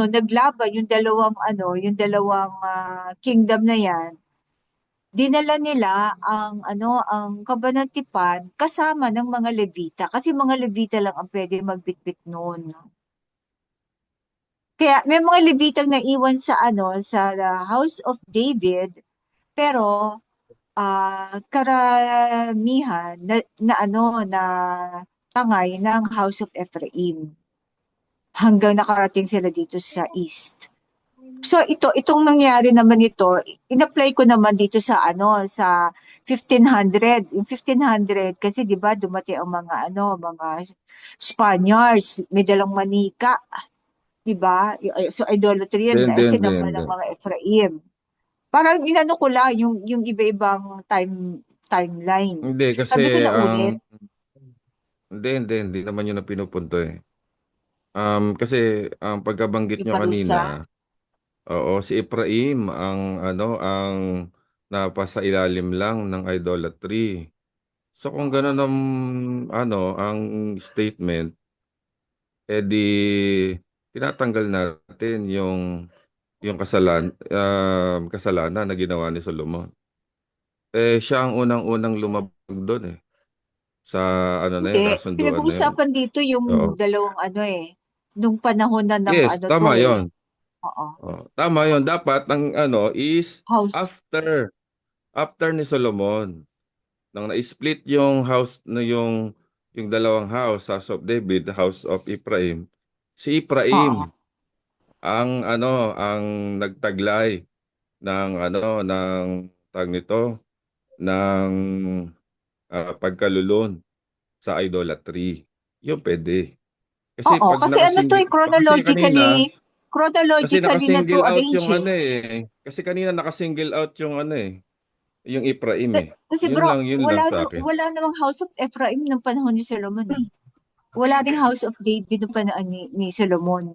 naglaban yung dalawang kingdom na yan, dinala nila ang kabanatipan kasama ng mga Levita kasi mga Levita lang ang pwede magbitbit noon. Kaya may mga Levitang naiwan sa sa House of David, pero karamihan na tangay ng House of Ephraim hanggang nakarating sila dito sa East. So itong nangyari naman ito, in-apply ko naman dito sa sa 1500. Yung 1500 kasi 'di ba dumating ang mga Spaniards, may dalang manika, 'di ba? So idolatry Hindi, yan, hindi, hindi, sinamba hindi. ng mga Ephraim. Parang inano ko lang yung iba-ibang timeline. Hindi, kasi Sabi ko na ang ulit, hindi naman yun ang pinupunto eh. Kasi ang pagkabanggit yung nyo parusa. kanina, oo, si Ephraim ang napasa ilalim lang ng idolatry. So kung gano'n ang statement, edi tinatanggal natin yung kasalanan na ginawa ni Solomon. Siya ang unang-unang lumabag doon sa na yun, Hindi, kasunduan na yun. pinag-uusapan dito yung Oo. dalawang nung panahon na ng Yes, to tama eh. 'yon. Oo. Oh, tama 'yon. Dapat ang is House. after ni Solomon nang na-split yung house na yung dalawang house of David, House of Ephraim. Si Oo. Ephraim ang nagtaglay ng tawag nito ng pagkalulon sa idolatry. Yung pwede. Kasi Oo, pag kasi to kasi kanina Kasi chronologically na to naka-single out arrange yung eh. kasi kanina naka-single out yung Ephraim Kasi Yun bro, lang sa akin. wala namang House of Ephraim ng panahon ni Solomon eh. Wala ding House of David ng panahon ni Solomon.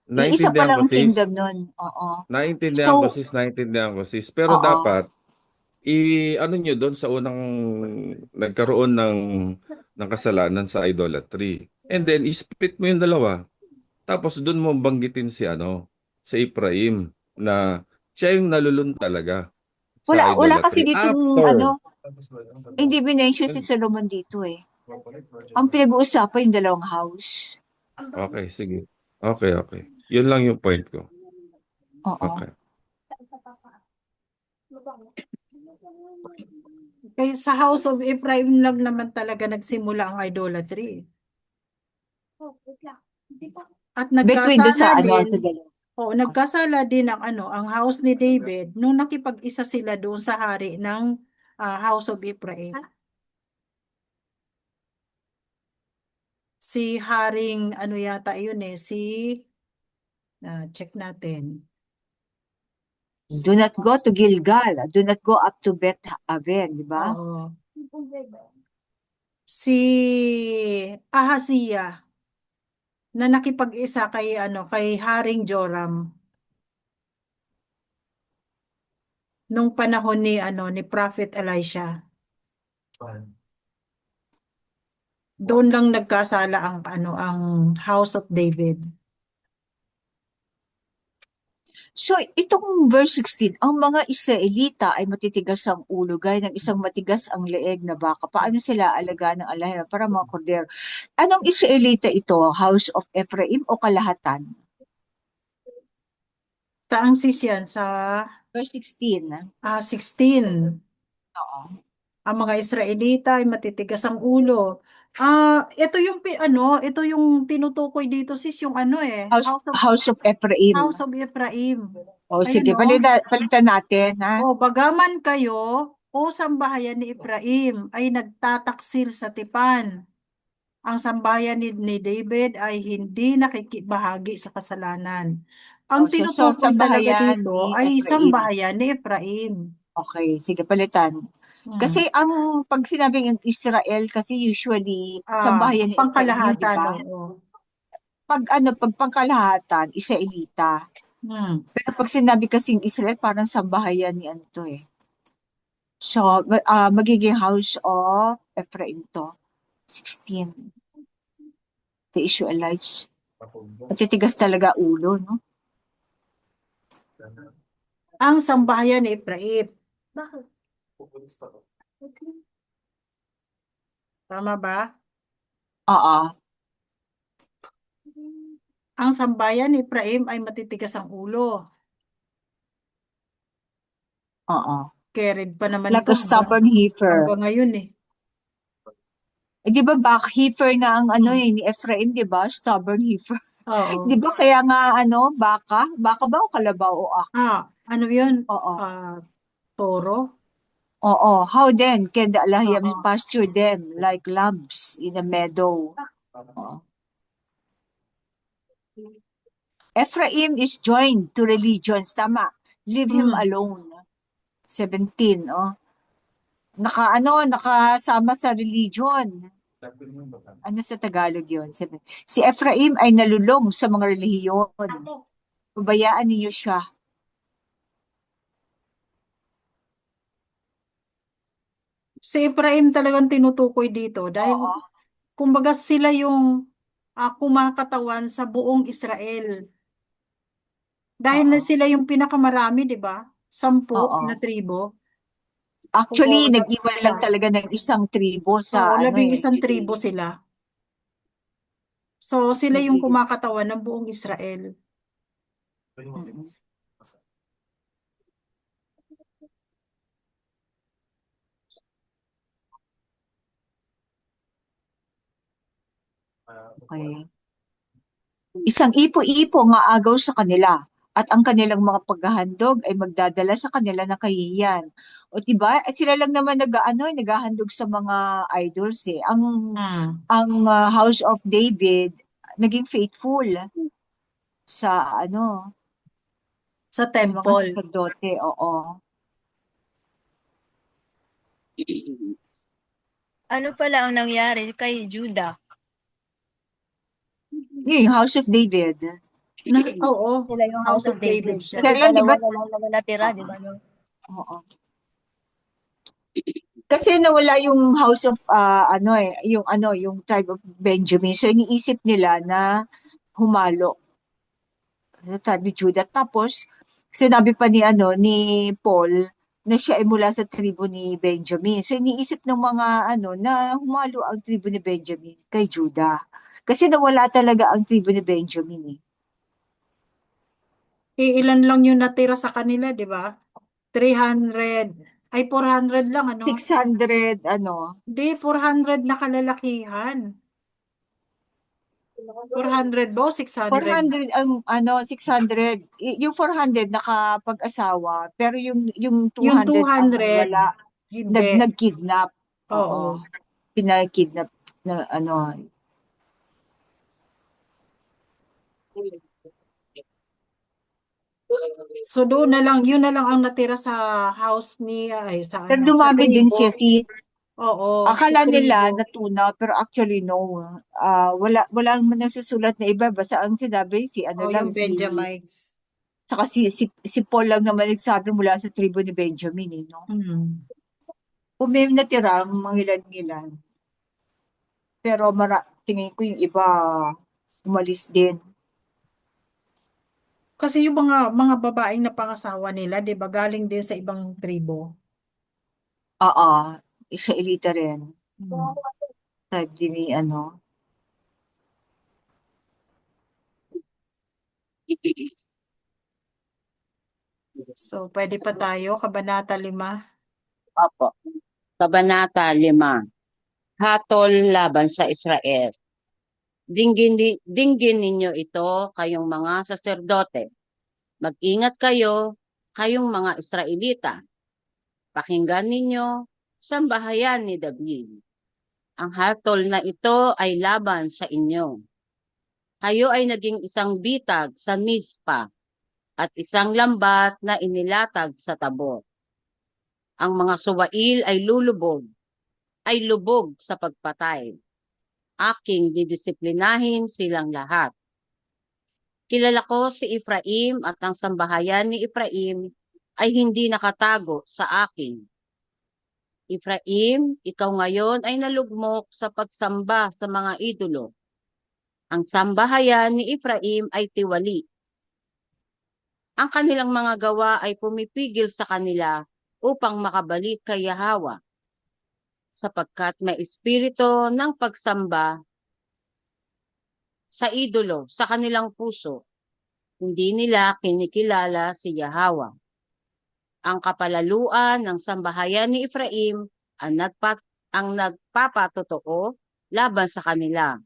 Yung isa pa Naintindihan ko lang sis, kingdom nun. Oo. naintindihan ko So, sis, naintindihan ko sis. Pero oo. dapat ano nyo doon sa unang nagkaroon ng kasalanan sa idolatry. And then i-split mo yung dalawa. Tapos doon mo banggitin si Ephraim na siya yung nalulun talaga sa Wala kasi idolatry. ditong After. hindi binention si Solomon dito eh. Ang pinag-uusapan yung dalawang house. Okay, sige. Okay. Yun lang yung point ko. Oo. Okay. Kaya sa House of Ephraim lang naman talaga nagsimula ang idolatry. At Between doon sa nagkasala sa din, dalawa. nagkasala din ang house ni David nung nakipag-isa sila doon sa hari ng House of Ephraim. Si Haring yata yun check natin. Do not go to Gilgal. Do not go up to Beth Aven, di ba? Oo. Si Ahaziah na nakipag-isa kay Haring Joram nung panahon ni Prophet Elisha. Doon lang nagkasala ang House of David. So, itong verse 16, ang mga Israelita ay matitigas ang ulo, gaya ng isang matigas ang leeg na baka. Paano sila alagaan ng alahe para mga kordero? Anong Israelita ito? House of Ephraim o kalahatan? Saang sis yan? Sa Verse 16. 16. Oo. Ang mga Israelita ay matitigas ang ulo. Ito ito yung tinutukoy dito sis yung House of Ephraim. House of Ephraim. O Ayun, sige, palitan natin, ha? Bagaman kayo, sambahayan ni Ephraim ay nagtataksil sa tipan. Ang sambahayan ni David ay hindi nakikibahagi sa kasalanan. Ang So, tinutukoy talaga sambahayan dito ni ay Ephraim. sambahayan ni Ephraim. Okay, sige, palitan. Kasi pag sinabing yung Israel, kasi usually, sambahayan ni Ephraim yun, di pangkalahatan, ba? oo. Pag pangkalahatan, Israelita. Pero pag sinabi kasing Israel, parang sambahayan ni to eh. So, magiging House of Ephraim to. 16. The Israelites. Matitigas talaga ulo, no? Ang sambahayan ni Ephraim. Bakit? Tama ba? Oo. Ang sambayan ni Efraim ay matitigas ang ulo. Oo. Carried pa naman Like to a stubborn heifer. hanggang ngayon eh. Eh, di ba back heifer nga ang ano Hmm. ni Ephraim, di ba? Stubborn heifer. Oo. Di ba kaya nga baka? Baka ba o kalabaw o ox? Ano yun? Oo. Toro? Oo. How then can the Alahyams Oo. pasture them like lambs in a meadow? Oo. Ephraim is joined to religions. Tama. Leave him Hmm. alone. 17. Nakasama sa religion. Ano sa Tagalog yun? Si Ephraim ay nalulong sa mga relihiyon. Pabayaan niyo siya. Si Efraim talagang tinutukoy dito dahil Oo. kumbaga sila yung kumakatawan sa buong Israel. Dahil na Oo. sila yung pinakamarami, di ba? 10 Oo. na tribo. Actually, Oo, nag-iwan lang talaga ng isang tribo sa Oo, 11 tribo Judea. sila. So, sila yung Nag-iwan. kumakatawan ng buong Israel. Mm-mm. Okay. Isang ipo-ipo nga agaw sa kanila at ang kanilang mga paghahandog ay magdadala sa kanila ng kahihiyan. O diba, sila lang naman naghahandog sa mga idols eh. Ang House of David naging faithful sa Sa sa mga temple. sacerdote, oo. Ano pala ang nangyari kay Judah? Yung House of David. Oo, Sila yung House of David. siya. Kasi Kailan, di dalawa ba? na lang naman natira, Oo. di ba? No? Oo. Kasi nawala yung House of yung tribe of Benjamin. So iniisip nila na humalo sa tribe ni Judah. Tapos sinabi pa ni Paul na siya ay mula sa tribo ni Benjamin. So iniisip ng mga na humalo ang tribo ni Benjamin kay Judah. Kasi nawala talaga ang tribo ni Benjamin eh. Ilan lang yung natira sa kanila, di ba? 300. Ay, 400 lang, 600 Hindi, 400 na kalalakihan. 400 ba o 600? 400 600 yung 400 nakapag-asawa pero yung Yung 200 ang 200, wala hindi. nagkidnap. Oo. Oo. Pinakidnap na So doon na lang, yun na lang ang natira sa house ni, sa pero sa dumami din tribo. siya Oo, akala sa nila tribo. natunaw pero actually no. Wala man nasusulat na iba basta ang sinabi Yung Benjamites. saka si Paul lang naman nagsabi mula sa tribo ni Benjamin no. Kung may natira mga ilan-ilan. Pero tingin ko yung iba umalis din. Kasi yung mga babaeng napangasawa nila, 'di ba, galing din sa ibang tribo. Oo, Israelita rin. Hmm. Type din ni So pwede pa tayo, Kabanata 5. Opo. Kabanata 5. Hatol laban sa Israel. Dinggin ninyo ito, kayong mga saserdote. Mag-ingat kayo, kayong mga Israelita. Pakinggan ninyo, sambahayan ni David. Ang hatol na ito ay laban sa inyo. Kayo ay naging isang bitag sa Mispa at isang lambat na inilatag sa Tabor. Ang mga suwail ay lubog sa pagpatay. Aking didisiplinahin silang lahat. Kilala ko si Efraim at ang sambahayan ni Efraim ay hindi nakatago sa akin. Efraim, ikaw ngayon ay nalugmok sa pagsamba sa mga idolo. Ang sambahayan ni Efraim ay tiwali. Ang kanilang mga gawa ay pumipigil sa kanila upang makabalik kay Yahweh, sapagkat may espiritu ng pagsamba sa idolo sa kanilang puso. Hindi nila kinikilala si Yahweh. Ang kapalaluan ng sambahayan ni Efraim ang nagpapatotoo laban sa kanila.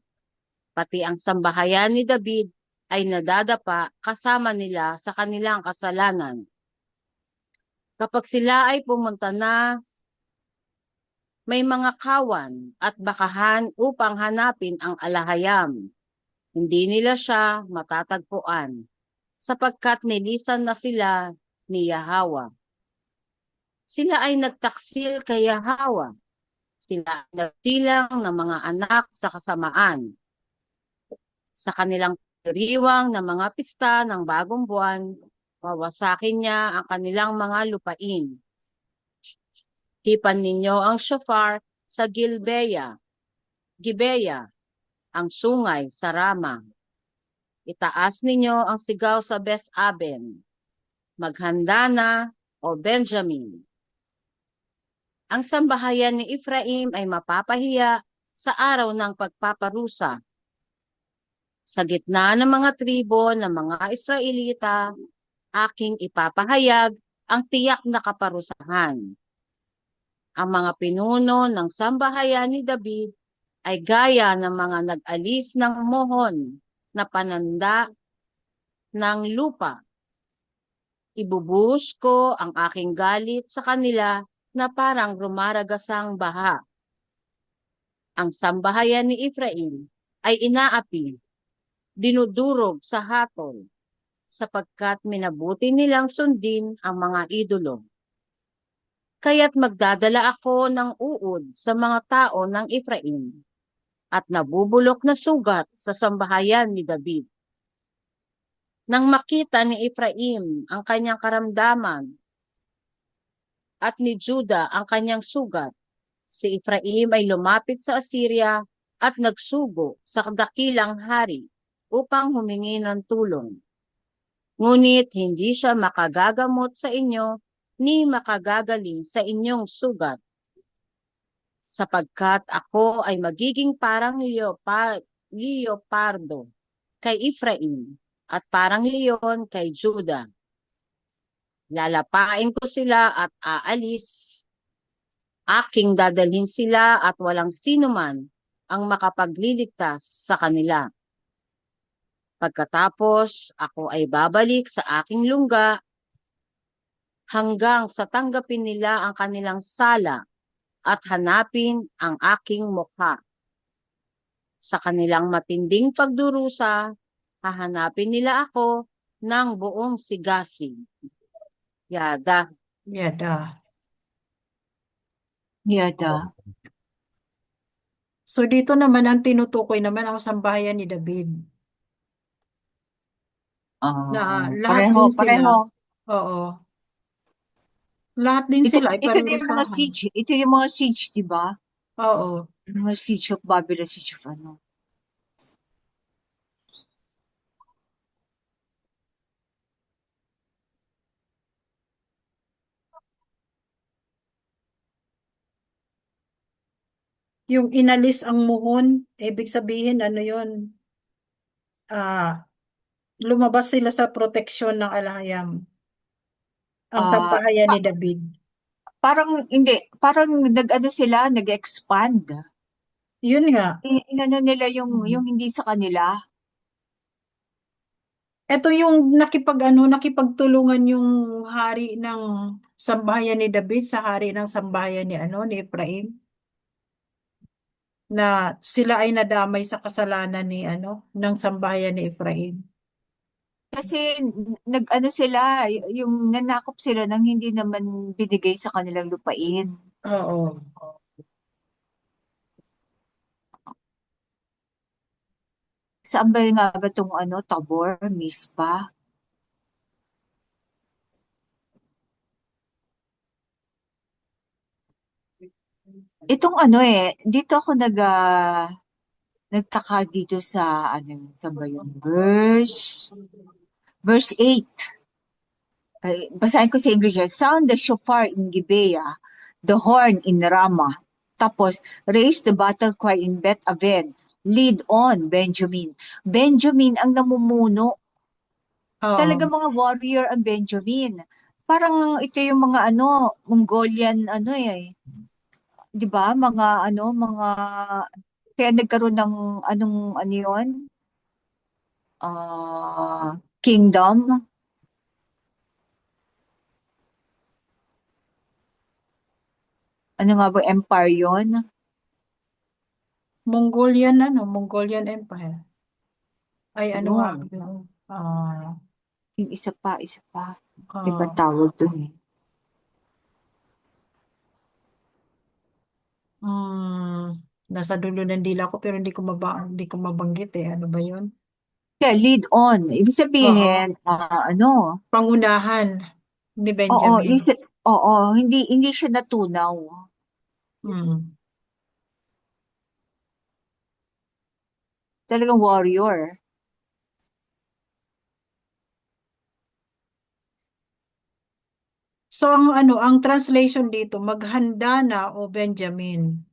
Pati ang sambahayan ni David ay nadadapa kasama nila sa kanilang kasalanan. Kapag sila ay pumunta na, may mga kawan at bakahan upang hanapin ang alahayam. Hindi nila siya matatagpuan, sapagkat nilisan na sila ni Yahweh. Sila ay nagtaksil kay Yahweh. Sila ay nagsilang ng mga anak sa kasamaan. Sa kanilang diriwang ng mga pista ng bagong buwan, wawasakin niya ang kanilang mga lupain. Hipan ninyo ang shofar sa Gibeya, ang sungay sa Rama. Itaas ninyo ang sigaw sa Beth-aben. Maghanda na, o Benjamin. Ang sambahayan ni Efraim ay mapapahiya sa araw ng pagpaparusa. Sa gitna ng mga tribo ng mga Israelita, aking ipapahayag ang tiyak na kaparusahan. Ang mga pinuno ng sambahayan ni David ay gaya ng mga nag-alis ng mohon na pananda ng lupa. Ibubuhos ko ang aking galit sa kanila na parang rumaragasang baha. Ang sambahayan ni Efraim ay inaapi, dinudurog sa hatol, sapagkat minabuti nilang sundin ang mga idolo. Kaya't magdadala ako ng uod sa mga tao ng Efraim at nabubulok na sugat sa sambahayan ni David. Nang makita ni Efraim ang kanyang karamdaman at ni Juda ang kanyang sugat, si Efraim ay lumapit sa Assyria at nagsugo sa dakilang hari upang humingi ng tulong. Ngunit hindi siya makagagamot sa inyo ni makagagaling sa inyong sugat, sapagkat ako ay magiging parang leopardo kay Efraim at parang leon kay Juda. Lalapain ko sila at aalis. Aking dadalhin sila at walang sinuman ang makapagliligtas sa kanila. Pagkatapos, ako ay babalik sa aking lungga hanggang sa tanggapin nila ang kanilang sala at hanapin ang aking mukha. Sa kanilang matinding pagdurusa, hahanapin nila ako ng buong sigasig. Yada. Yada. Yada. So dito naman ang tinutukoy naman ang sambahayan ni David. Na lahat Pareho, din sila. pareho. Oo. Lahat din sila ay Ito din yung mga parurusahan. siege. Ito yung mga siege, di ba? Oo. Mga siege of Babylon, siege of ano. Yung inalis ang muhon, ibig sabihin ano yun? Lumabas sila sa proteksyon ng alahayam. Ang sambahayan ni David. Parang, hindi, parang nag-ano sila, nag-expand. Yun nga. Inano nila yung hindi sa kanila. Ito yung nakipagtulungan yung hari ng sambahayan ni David sa hari ng sambahayan ni Efraim. Na sila ay nadamay sa kasalanan ng sambahayan ni Efraim. Kasi nag-ano sila, yung nanakop sila nang hindi naman binigay sa kanilang lupain. Oo. Saan ba nga ba itong Tabor, Mispa? Itong dito ako nagtaka dito sa saan ba yun? Verse 8. Basahin ko sa English. Sound the shofar in Gibeah, the horn in Ramah. Tapos, raise the battle cry in Beth-aven. Lead on, Benjamin. Benjamin ang namumuno. Talaga Oo. mga warrior ang Benjamin. Parang ito yung mga Mongolian 'di ba? Mga kaya nagkaroon ng ano yun? Kingdom. Ano nga ba empire yun? Mongolian Empire. Ay, ano nga, Yun. ano, ah, Yung isa pa. Ibang ah, tawag dun eh. mm, nasa dulo ng dila ko pero hindi ko mabanggit eh. Ano ba yun? Kaya lead on. Ibig Oo, sabihin, pangunahan ni oo, Benjamin. oo, hindi siya natunaw. Mm. Talagang warrior. So ang translation dito, maghanda na o Benjamin.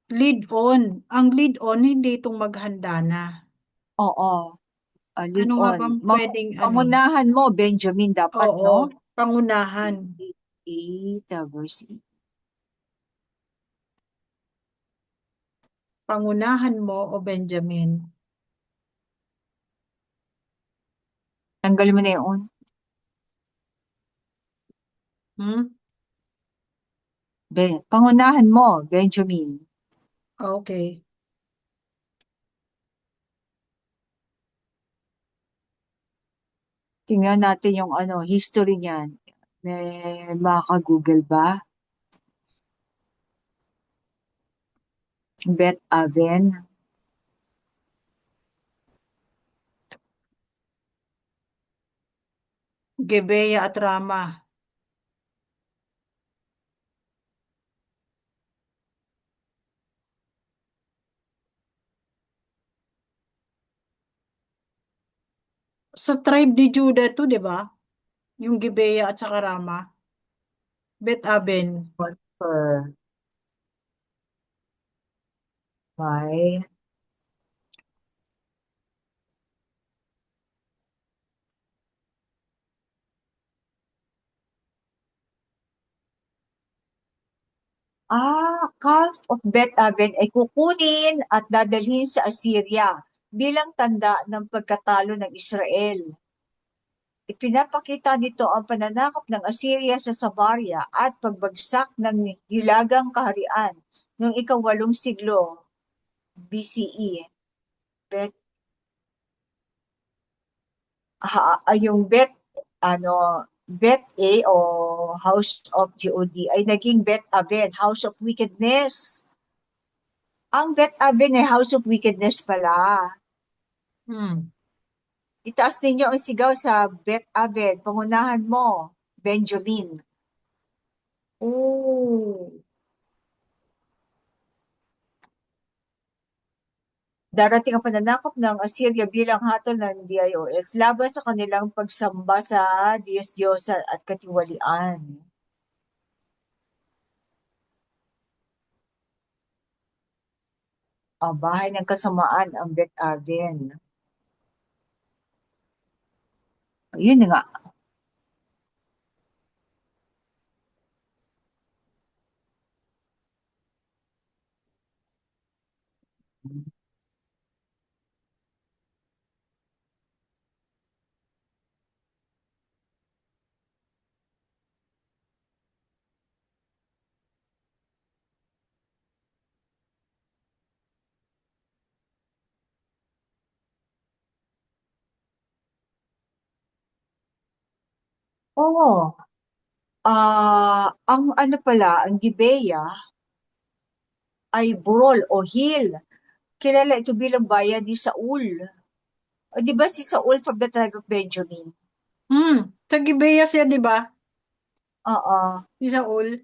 Lead on. Ang lead on, hindi itong maghanda na. Oo, lead Ano nga on. bang pwedeng ano? Pangunahan mo, Benjamin, dapat, Oo, no? pangunahan. 8 verse 8. Pangunahan mo o Benjamin. Tanggalin mo na yun. Hmm? Pangunahan mo, Benjamin. Okay. Tingnan natin yung history niyan. May makaka-Google ba? Beth Aven. Gebeya at Rama. Sa tribe ni Judah to, di ba? Yung Gibeya at saka Rama. Bet Aben. Per by Calf of Beth Aven ay kukunin at dadalhin sa Assyria bilang tanda ng pagkatalo ng Israel. Ipinapakita nito ang pananakop ng Assyria sa Samaria at pagbagsak ng Hilagang Kaharian noong ika-8 siglo BCE. Bet, yung Bet A o House of God ay naging Bet Aven, House of Wickedness. Ang Bet Aven ay House of Wickedness pala. Hmm. Itaas ninyo ang sigaw sa Bet Aven, pangunahan mo, Benjamin. Oh. Darating ang pananakop ng Assyria bilang hatol ng DIOS laban sa kanilang pagsamba sa Diyos-Diyosa at katiwalian. Ang bahay ng kasamaan ang Bet Aven. Yun nga. Oo. Ang ang Gibeya ay burol o hill. Kilala ito bilang bayan ni Saul. O, di ba si Saul from the tribe of Benjamin? Sa Gibeya siya, di ba? Oo. Si Saul.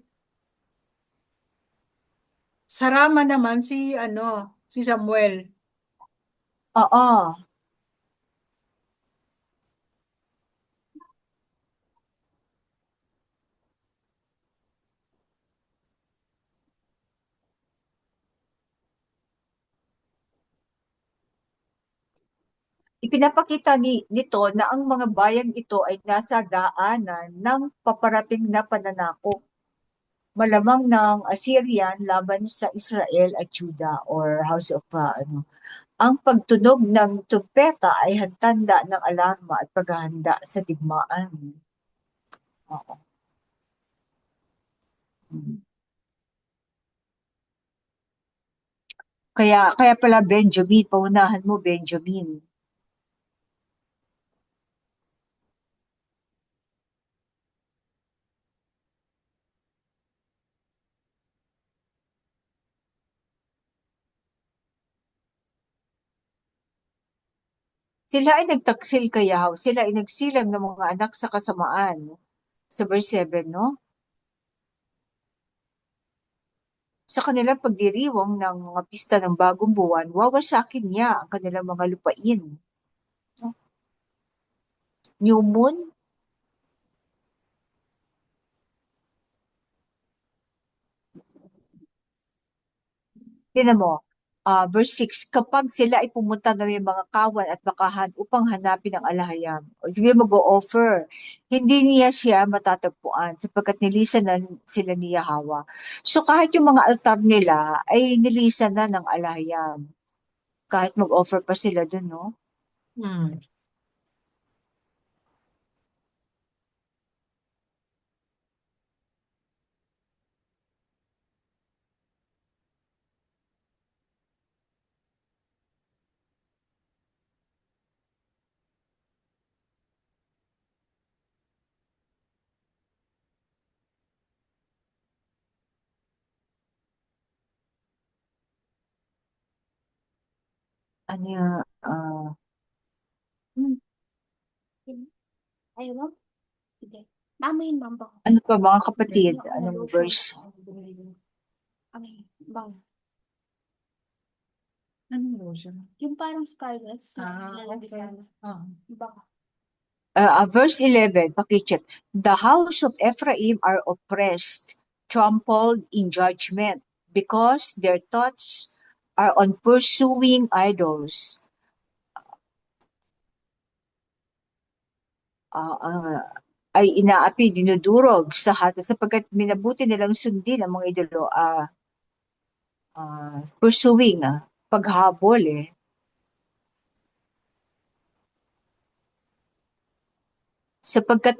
Sa Rama naman si Samuel. Oo. Ipinapakita nito na ang mga bayang ito ay nasa daanan ng paparating na pananakop, malamang ng Assyrian laban sa Israel at Judah or House of Ang pagtunog ng trumpeta ay hantanda ng alarma at paghahanda sa digmaan. Oo. Kaya pala Benjamin, paunahan mo Benjamin. Sila ay nagtaksil kayaw, sila ay nagsilang ng mga anak sa kasamaan. Sa verse 7, no? Sa kanilang pagdiriwang ng mga pista ng bagong buwan, wawasakin niya ang kanilang mga lupain. New moon, tinan mo, verse 6, kapag sila ay pumunta na may mga kawan at bakahan upang hanapin ang alahayam, o sige mag-o-offer, hindi niya siya matatagpuan sapagkat nilisan na sila ni Yahweh. So kahit yung mga altar nila ay nilisan na ng alahayam, kahit mag-offer pa sila dun, no? Hmm. Ano yung, Ayaw mo? Sige. Mamayin bang ba? ano pa mga kapatid, anong verse? Ay, bang. Anong lotion? Yung parang scarlet. Okay. Baka. Verse 11, pakicheck. The house of Ephraim are oppressed, trampled in judgment, because their thoughts are on pursuing idols. Ay inaapi, dinudurog sa hata sapagkat minabuti nilang sundin ang mga idolo, pursuing, paghabol sapagkat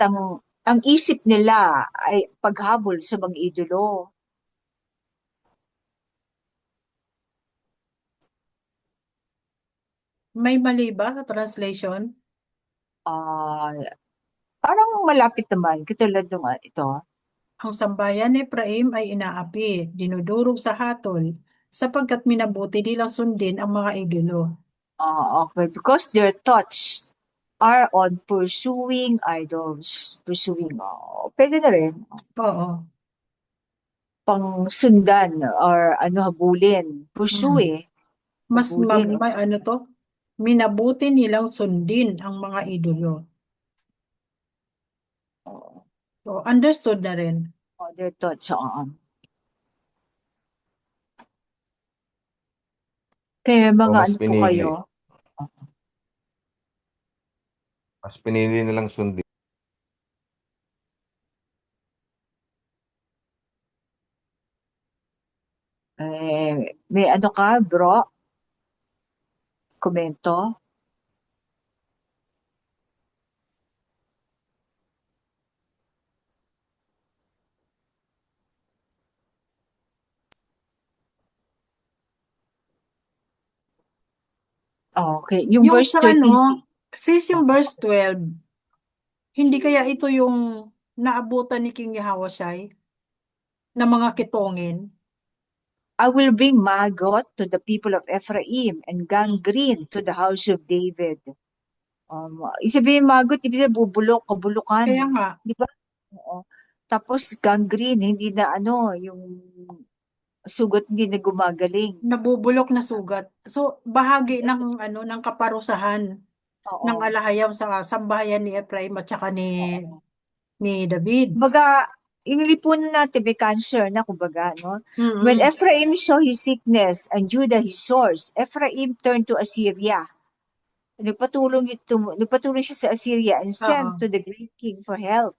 ang isip nila ay paghabol sa mga idolo. May mali ba sa translation? Parang malapit naman, katulad ng ito. Ang sambayan ni Ephraim ay inaapi, dinudurog sa hatol, sapagkat minabuti nilang sundin ang mga idolo. Okay, because their thoughts are on pursuing idols. Pursuing, pwede na rin. Oo. Pang sundan or habulin. Pursue. Mas Habulin. may ano to? Minabuti nilang sundin ang mga idolo. So, understood na rin. Their thoughts, Kaya mga mas ano po pinili. kayo? Mas pinili nilang sundin. May ano ka, bro? Komento? Okay, yung verse sa 13. sis yung verse 12, hindi kaya ito yung naabutan ni King Yahawashi na mga kitongin? I will bring maggot to the people of Ephraim and gangrene to the house of David. Isabihin maggot, ibig sabihin bubulok, kabulukan. Kaya nga, Di ba? Oo. Tapos gangrene, hindi na yung sugat hindi na gumagaling. nabubulok na sugat. So, bahagi ng kaparusahan Oo. ng alahayam sa sambahayan ni Ephraim at saka ni David. Kumbaga, yung lipunan natin may cancer na, kumbaga, no? When Ephraim saw his sickness and Judah his sores, Ephraim turned to Assyria. Nagpatulong siya sa Assyria and sent Oo. to the great king for help.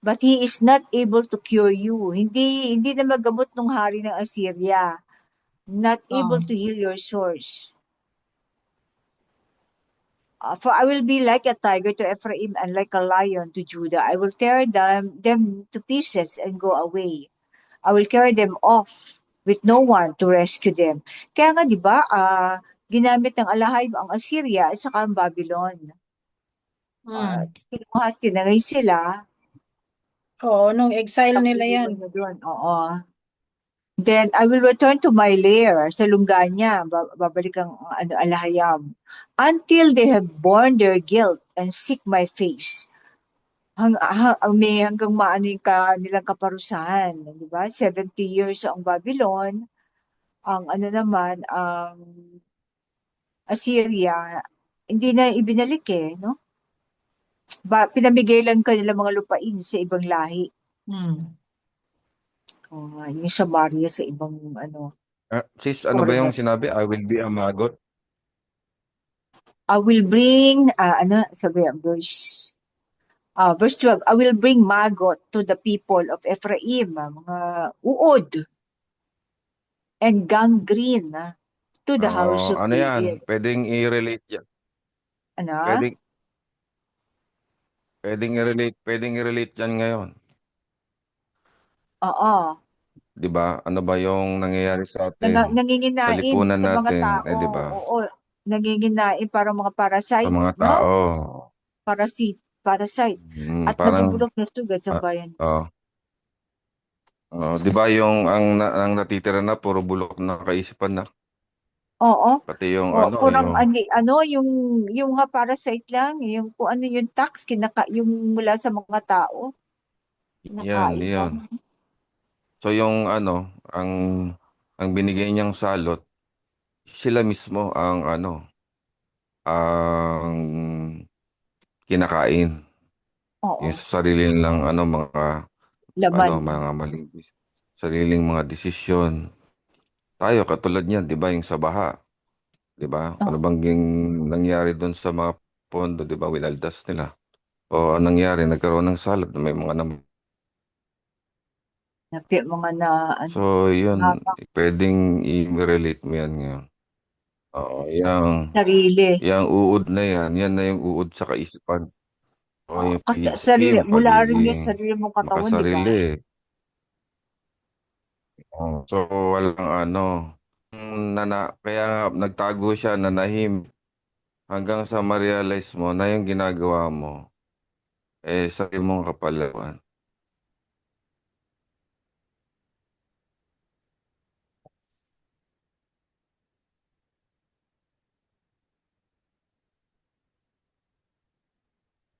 But he is not able to cure you. Hindi na magamot ng hari ng Assyria. Not able Oo. to heal your sores. For I will be like a tiger to Ephraim and like a lion to Judah. I will tear them to pieces and go away. I will carry them off with no one to rescue them. Kaya nga, di ba, ginamit ng alahayb ang Assyria at saka ang Babylon. Mm. Kinuha at kinangay sila. Oo, nung exile nila yan. Iliwan na doon. Oo. Then, I will return to my lair sa lungga babalik ang alahayam. Until they have borne their guilt and seek my face. Hanggang maano yung nilang kaparusahan. Di ba? 70 years ang Babylon. Ang ano naman, ang Assyria, hindi na ibinalik no? Pinamigay lang kanila mga lupain sa ibang lahi. Mm. Yung Samaria sa ibang Sis, ano ba foreigner. yung sinabi? I will be a maggot. I will bring, sabi ang verse 12, I will bring maggot to the people of Ephraim, mga uod, and gangrene to the house of Ano yan? David. Pwedeng i-relate yan. Ano? Pwedeng, pwedeng i-relate yan ngayon. Oo. 'Di ba? Ano ba yung nangyayari sa atin? Sa Nanginginain lipunan sa mga natin, tao. 'di ba? Oo. Nanginginain para mga Sa parasite, mga no? tao. Parasite. At Parang nabubulok na sugat sa ah, bayan. oh, 'di ba yung ang natitira na puro bulok na kaisipan na. Oo. Pati yung O, kurang yung yung nga parasite lang, yung kung ano yung tax yung mula sa mga tao, yan, kinakain lang. yan. So yung ang binigay niyang salot, sila mismo ang kinakain. Oo. Yung sa sarili lang Laman. mga maling sariling mga desisyon. Tayo katulad niyan, 'di ba, yung sa baha, 'di ba? Ano Oo. bang nangyari doon sa mga pondo, 'di ba? Winaldas nila. O anong nangyari? Nagkaroon ng salot na may mga Mga na, So, yun, habang pwedeng i-relate mo yan ngayon. Oo, sarili. yung uod na yan na yung uod sa kaisipan. O yung Kasi sarili, pag-iisip, mula rin yung pagiging sarili mong katawan, di ba? makasarili. So, walang kaya nga nagtago siya, nanahim, hanggang sa ma-realize mo na yung ginagawa mo, sarili mong kapalawan.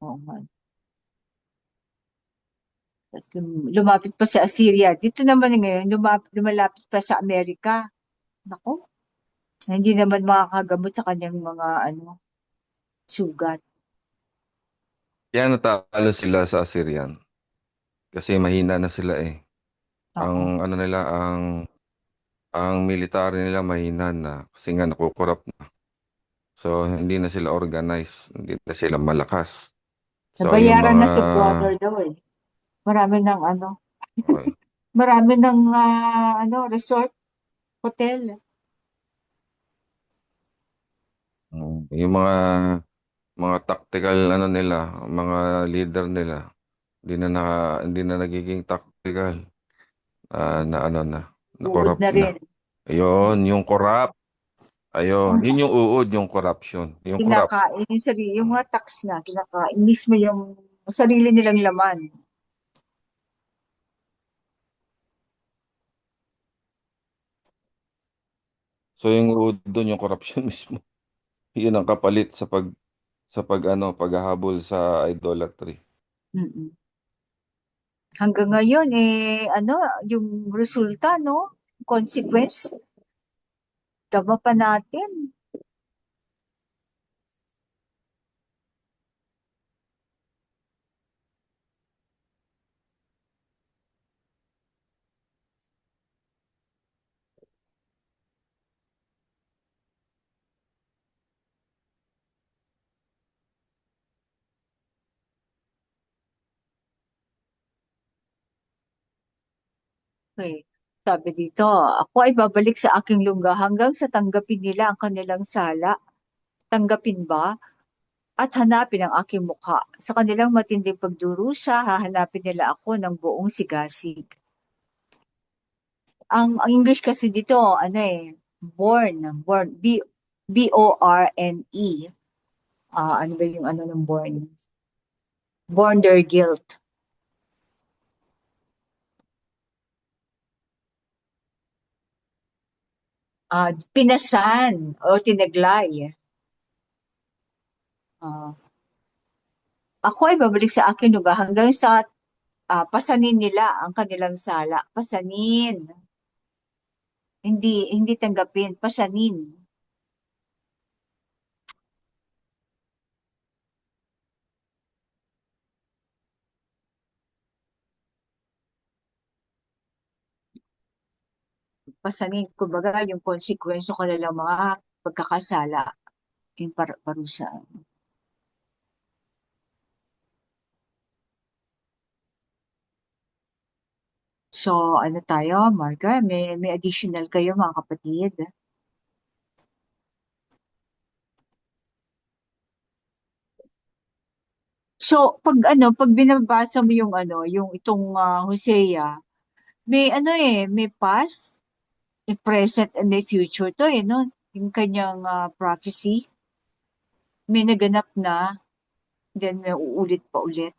Oo nga. Tapos lumapit pa sa Assyria. Dito naman ngayon, lumalapit pa sa Amerika. Nako, hindi naman makakagamot sa kanyang mga sugat. Kaya natalo sila sa Assyrian. Kasi mahina na sila eh. Oo. Ang military nila mahina na kasi nga nakukurap na. So, hindi na sila organized, hindi na sila malakas. So, yung Nabayaran mga na sa squatter daw eh. Marami ng okay, marami ng resort, hotel. yung mga tactical nila, mga leader nila, hindi na nagiging tactical na Uod corrupt na na. rin. Ayun, yung corrupt. Ayun, yun yung uod, yung corruption, yung corrupt. Kinakain yung sarili, yung mga tax na kinakain mismo yung sarili nilang laman. So yung uod doon, yung corruption mismo. Yun ang kapalit paghahabol sa idolatry. Mm-mm. Hanggang ngayon yung resulta, no? Consequence, tama pa natin. Okay. Sabi dito, ako ay babalik sa aking lungga hanggang sa tanggapin nila ang kanilang sala. Tanggapin ba? At hanapin ang aking mukha. Sa kanilang matinding pagdurusa, hahanapin nila ako ng buong sigasig. Ang English kasi dito, ano born, B-O-R-N-E. Ano ba yung ano ng born? Born their guilt. Pinasan o tinaglay. Ako ay babalik sa aking lugar hanggang sa pasanin nila ang kanilang sala. Pasanin. Hindi tanggapin. Pasanin. Pasanin. Kumbaga, yung konsekwensyo ko nilang mga pagkakasala. Yung parusa. So, ano tayo, Marga? May additional kayo, mga kapatid? So, pag binabasa mo yung yung itong Hosea, may may past, may present, and may future to no? Yung kanyang prophecy, may naganap na, then may uulit pa ulit.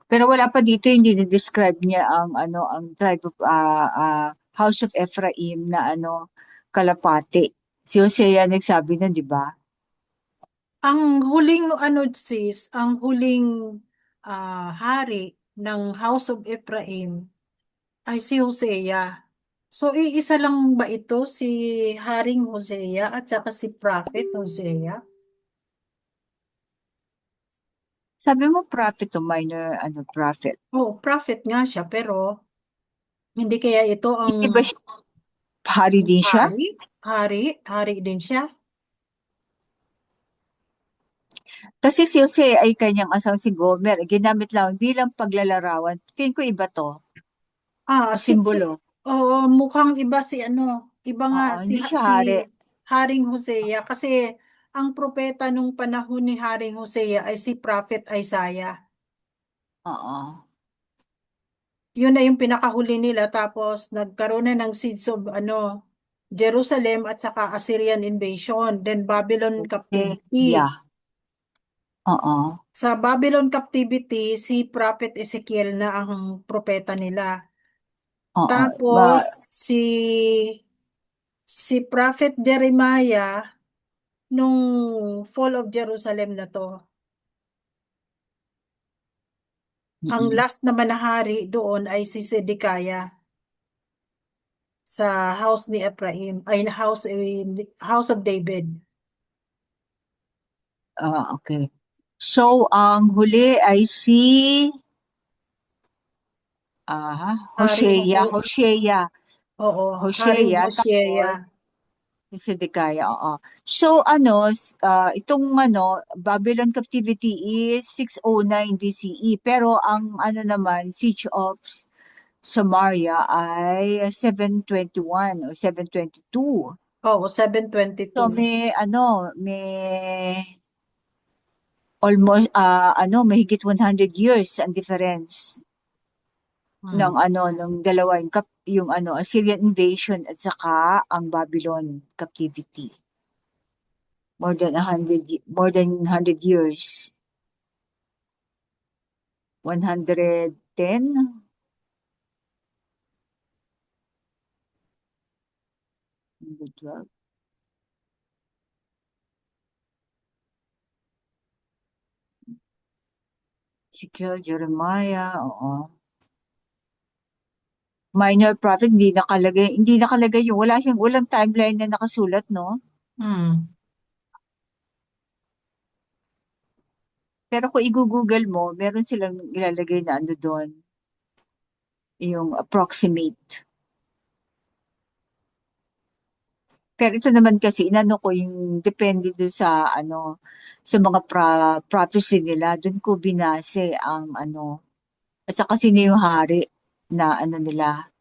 Pero wala pa dito, hindi na-describe niya ang tribe of House of Ephraim na kalapati. Si Hosea nagsabi na, di ba? Ang huling sis, ang huling hari ng House of Ephraim ay si Hosea. So, iisa lang ba ito, si Haring Hosea at saka si Prophet Hosea? Sabi mo prophet o minor prophet. Oh, prophet nga siya, pero hindi kaya ito ang Hindi ba siya hari din siya? Hari din siya. Kasi si Jose ay kanyang asawa si Gomer, ginamit lang bilang paglalarawan. Tingin ko iba to, simbolo. Oo, mukhang iba si iba nga Oo, hindi siya si hari. Haring Hosea kasi ang propeta nung panahon ni Haring Hosea ay si Prophet Isaiah. Oo. Yun na yung pinakahuli nila tapos nagkaroon na ng siege of Jerusalem at saka Assyrian invasion, then Babylon captivity. Yeah. Oo. Sa Babylon captivity, si Prophet Ezekiel na ang propeta nila. Oo. Tapos si Prophet Jeremiah nung fall of Jerusalem na to. Ang last na manahari doon ay si Zedekiah sa house ni Ephraim, ay house of David. Okay. So, ang huli ay si Hosea. Oo, Hosea, Haring Hosea. Si Zedekiah, oo. So, itong Babylon captivity is 609 BCE. Pero ang naman, Siege of Samaria ay 721 o 722. Oo, So, 722. may almost, mahigit 100 years ang difference ng ng dalawa, yung Assyrian invasion at saka ang Babylon captivity. More than 100 years. 110? Ezekiel, Jeremiah, oo. Minor prophet, hindi nakalagay yung, walang timeline na nakasulat, no? Pero kung i-google mo, meron silang ilalagay na doon, yung approximate. Pero ito naman kasi, ko yung depende doon sa, sa mga prophecy nila, doon ko binase ang, At saka sino yung hari na ano nila.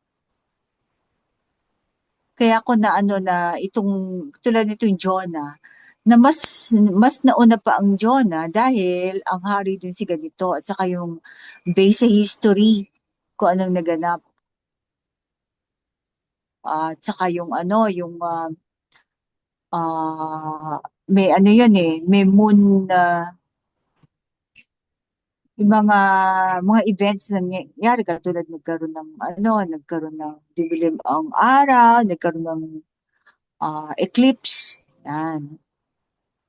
Kaya ako na ano na itong tulad nitong Jonah na mas nauna pa ang Jonah dahil ang hari dun si ganito at saka yung base sa history kung anong naganap. At saka yung ano, yung may ano yun may moon na yung mga events na nangyayari katulad nagkaroon ng dilim ang araw, nagkaroon ng eclipse. Yan.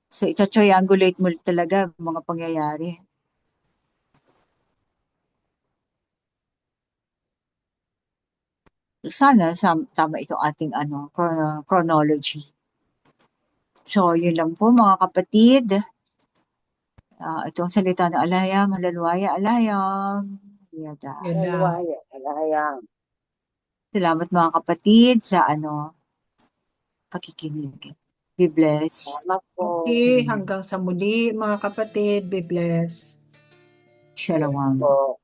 So, ito-triangulate mo talaga ang mga pangyayari. Sana tama itong ating chronology. So, yun lang po mga kapatid. Ito ang salita ng Alayam, Halaluaya, Alayam. Yada. Yun lang. Hallelujah. Alayang. Salamat mga kapatid sa pakikinig. Be blessed. Salamat po. Okay, hanggang sa muli mga kapatid. Be blessed. Shalom. Po.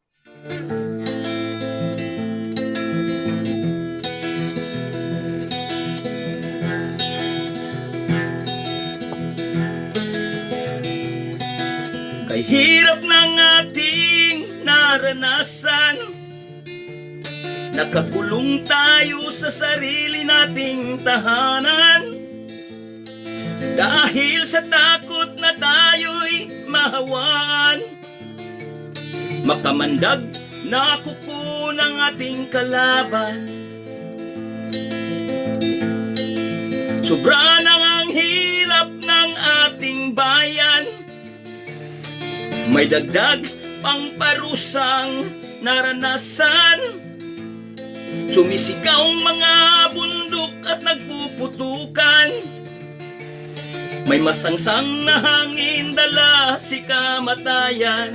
Kay hirap ng ating naranasan, nakakulong tayo sa sarili nating tahanan. Dahil sa takot na tayo'y mahawaan, makamandag na kuko ng ating kalaban. Sobra na ang hirap ng ating bayan, may dagdag pang parusang naranasan. Sumisigaw ang mga bundok at nagpuputukan, may masangsang na hangin dala si kamatayan.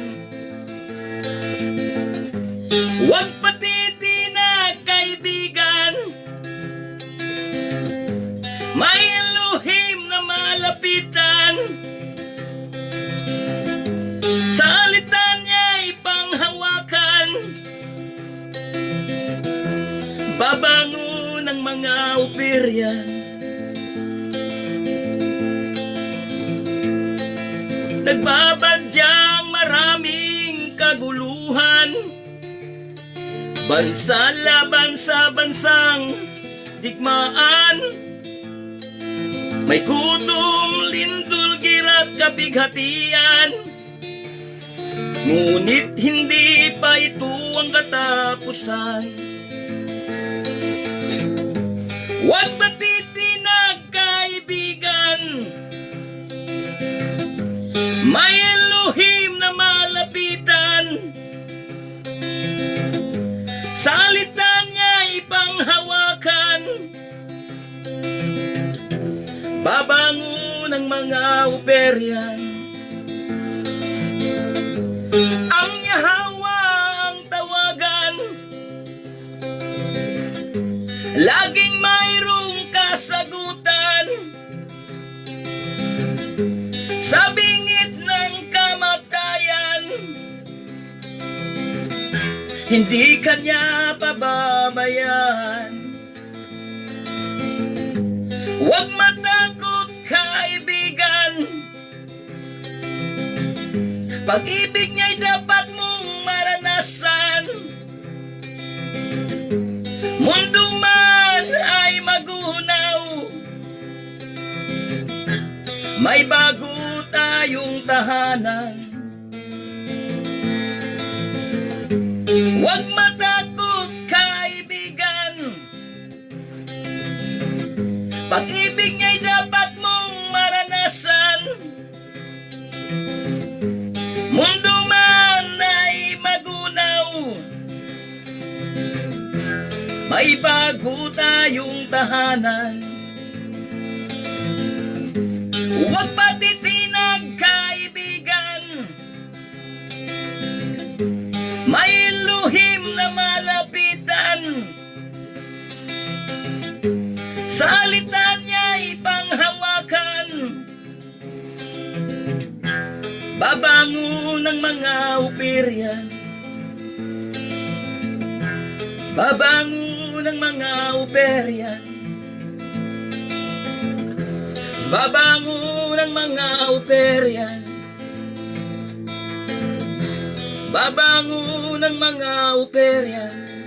Huwag patitinag kaibigan, may Elohim na malapitan. Salita niya'y panghawakan, babangon ang mga operyan. Nagbabadyang maraming kaguluhan, bansa laban sa bansang digmaan. May gutom, lindol, girat, kabighatian, ngunit hindi pa ito ang katapusan. Huwag matitinag kaibigan, may Elohim na malapitan. Salita niya ipanghawakan, babangon ang mga operyan. Ang Yahawa ang tawagan, laging mayroong kasagutan. Sa bingit ng kamatayan, hindi kanya pababayaan. Huwag matakot kaibigan, pag-ibig niya'y dapat mong maranasan. Mundo man ay magunaw, may bago tayong tahanan. Huwag matakot kaibigan, pag-ibig niya'y dapat mong maranasan. Mundo man ay magunaw, may bago tayong tahanan. Huwag patitinag kaibigan, may Elohim na malapitan. Salita niya'y panghawakan, babangon ang mga operyan. Babangon ang mga operyan, babangon ang mga operyan, babangon ang mga operyan,